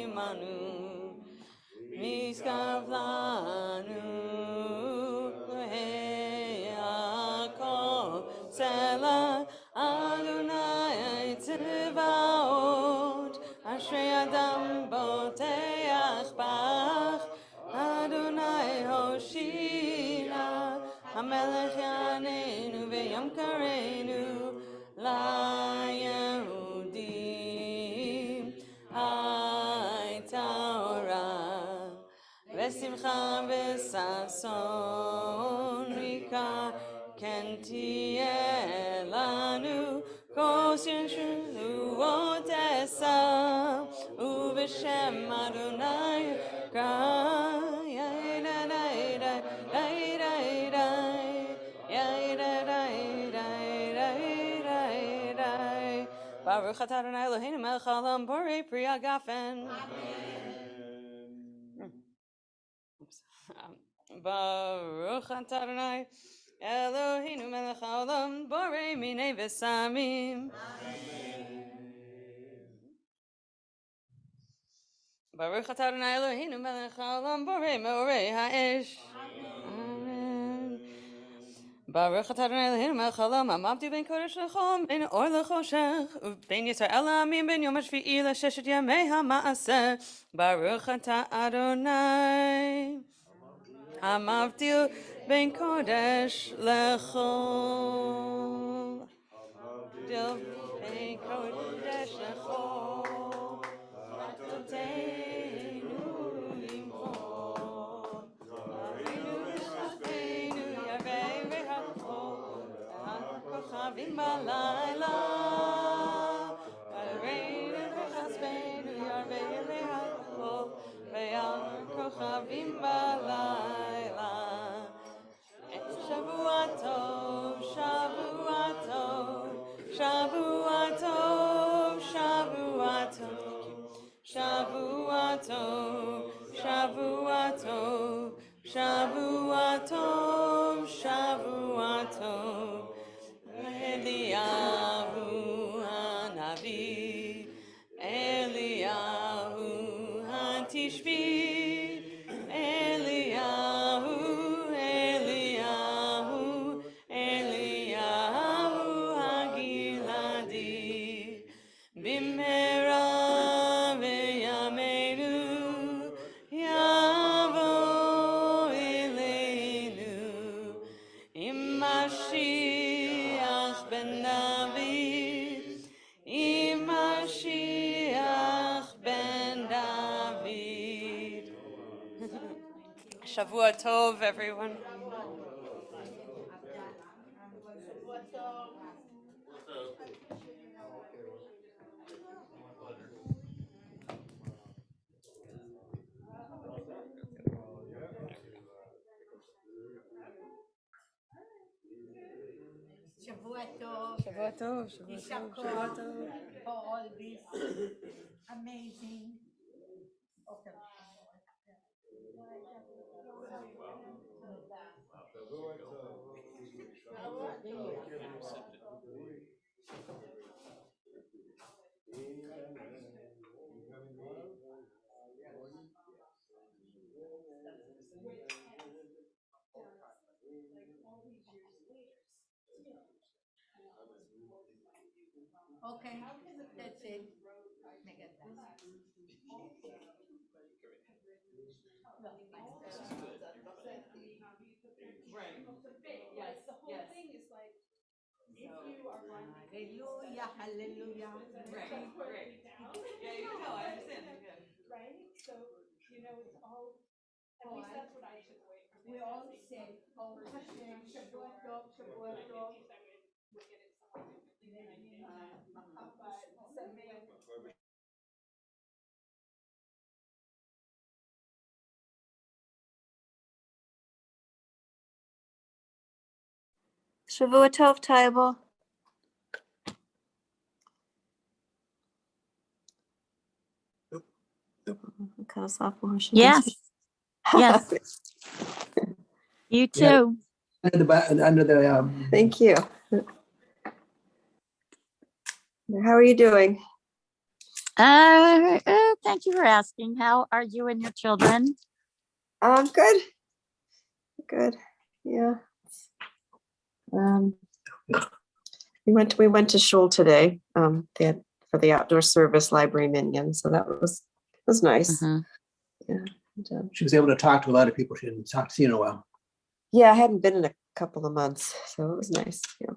Imanu Miskav Lanu Le'akol Sela Adonai Tzevaot Ashrei Adam Boteach Bach Adonai Hoshina HaMelech Yaneinu V'Yom Kareinu LaYehudim Hayta Orah V'simcha v'sason rika ken tiyeh lanu kos yeshuot esa u'v'shem Adonai ka Baruch atah Adonai Eloheinu melech haolam borei pri hagafen. Oops. Baruch atah Adonai Eloheinu melech haolam borei minei v'samim. Baruch atah Adonai Eloheinu melech haolam borei meorei ha'esh. Amen. Baruch atah Adonai Eloheinu melech haolam amavdi ben kodesh lechom ben or lechoshech u'ben Yisrael la'amim ben yom hashvi'i l'sheshet yamei ha'ma'aseh. Baruch atah Adonai Amavdil ben kodesh lechol. Amavdil ben kodesh lechol. Matotenu imchol. Yareinu v'chaspeinu yarvei v'hachol. Kochavim balayla. Yareinu v'chaspeinu yarvei v'hachol. Ve'al kochavim balayla. Shavua tov, Shavua tov, Shavua tov, Shavua tov. Thank you. Shavua tov, Shavua tov, Shavua tov, Shavua tov. Eliyahu Hanavi, Eliyahu Hatishbi, Eliyahu, Eliyahu, Eliyahu Hagiladi, Bimera ve'yameinu, Yavo Eleinu, Mashiach ben David, Mashiach ben David. Shavua Tov, everyone. Shavua Tov. Shavua tov, Shavua tov, Issha Shavua koach tov. for all this amazing. Okay. Okay, that's it. Make it done. Hallelujah, hallelujah. Yeah, you can tell, I understand, yeah. We all say, oh Hashem, Shavua Tov, Shavua Tov. Shavua Tov, Taibo. Cut us off before she can Yes, speak. yes. You Yeah, too. under the, Thank you. How are you doing? Thank you for asking. How are you and your children? Good. Good. Yeah. Um, we went to shul today. They had for the outdoor service library minion, so that was nice. Mhm. Yeah. And, she was able to talk to a lot of people she didn't talk to, in a while. yeah, I hadn't been in a couple of months, so it was nice. Yeah.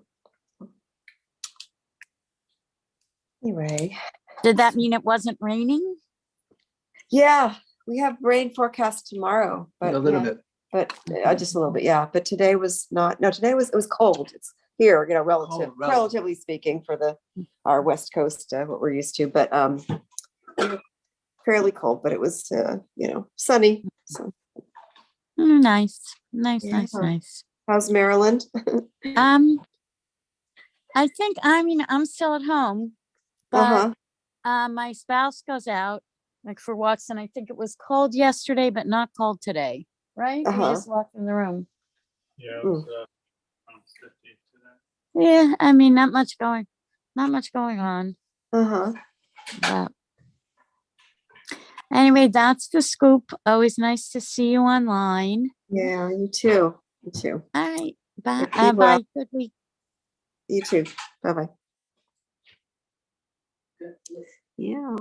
Anyway. Did that mean it wasn't raining? Yeah, we have rain forecast tomorrow, but A little yeah, bit. but just a little bit, yeah. But today was not. No, today it was cold. It's here, relatively speaking, for our West Coast, what we're used to. But fairly cold. But it was sunny. So Nice. yeah. Nice. How's Maryland? I think I'm still at home, but my spouse goes out like for walks, and I think it was cold yesterday, but not cold today. Right? We just walked in the room. Yeah, it was around 50 today. Yeah, not much going on. But anyway, that's the scoop. Always nice to see you online. Yeah, you too. You too. All right. Bye. Keep well. Bye. Good week. You too. Bye bye. Yeah.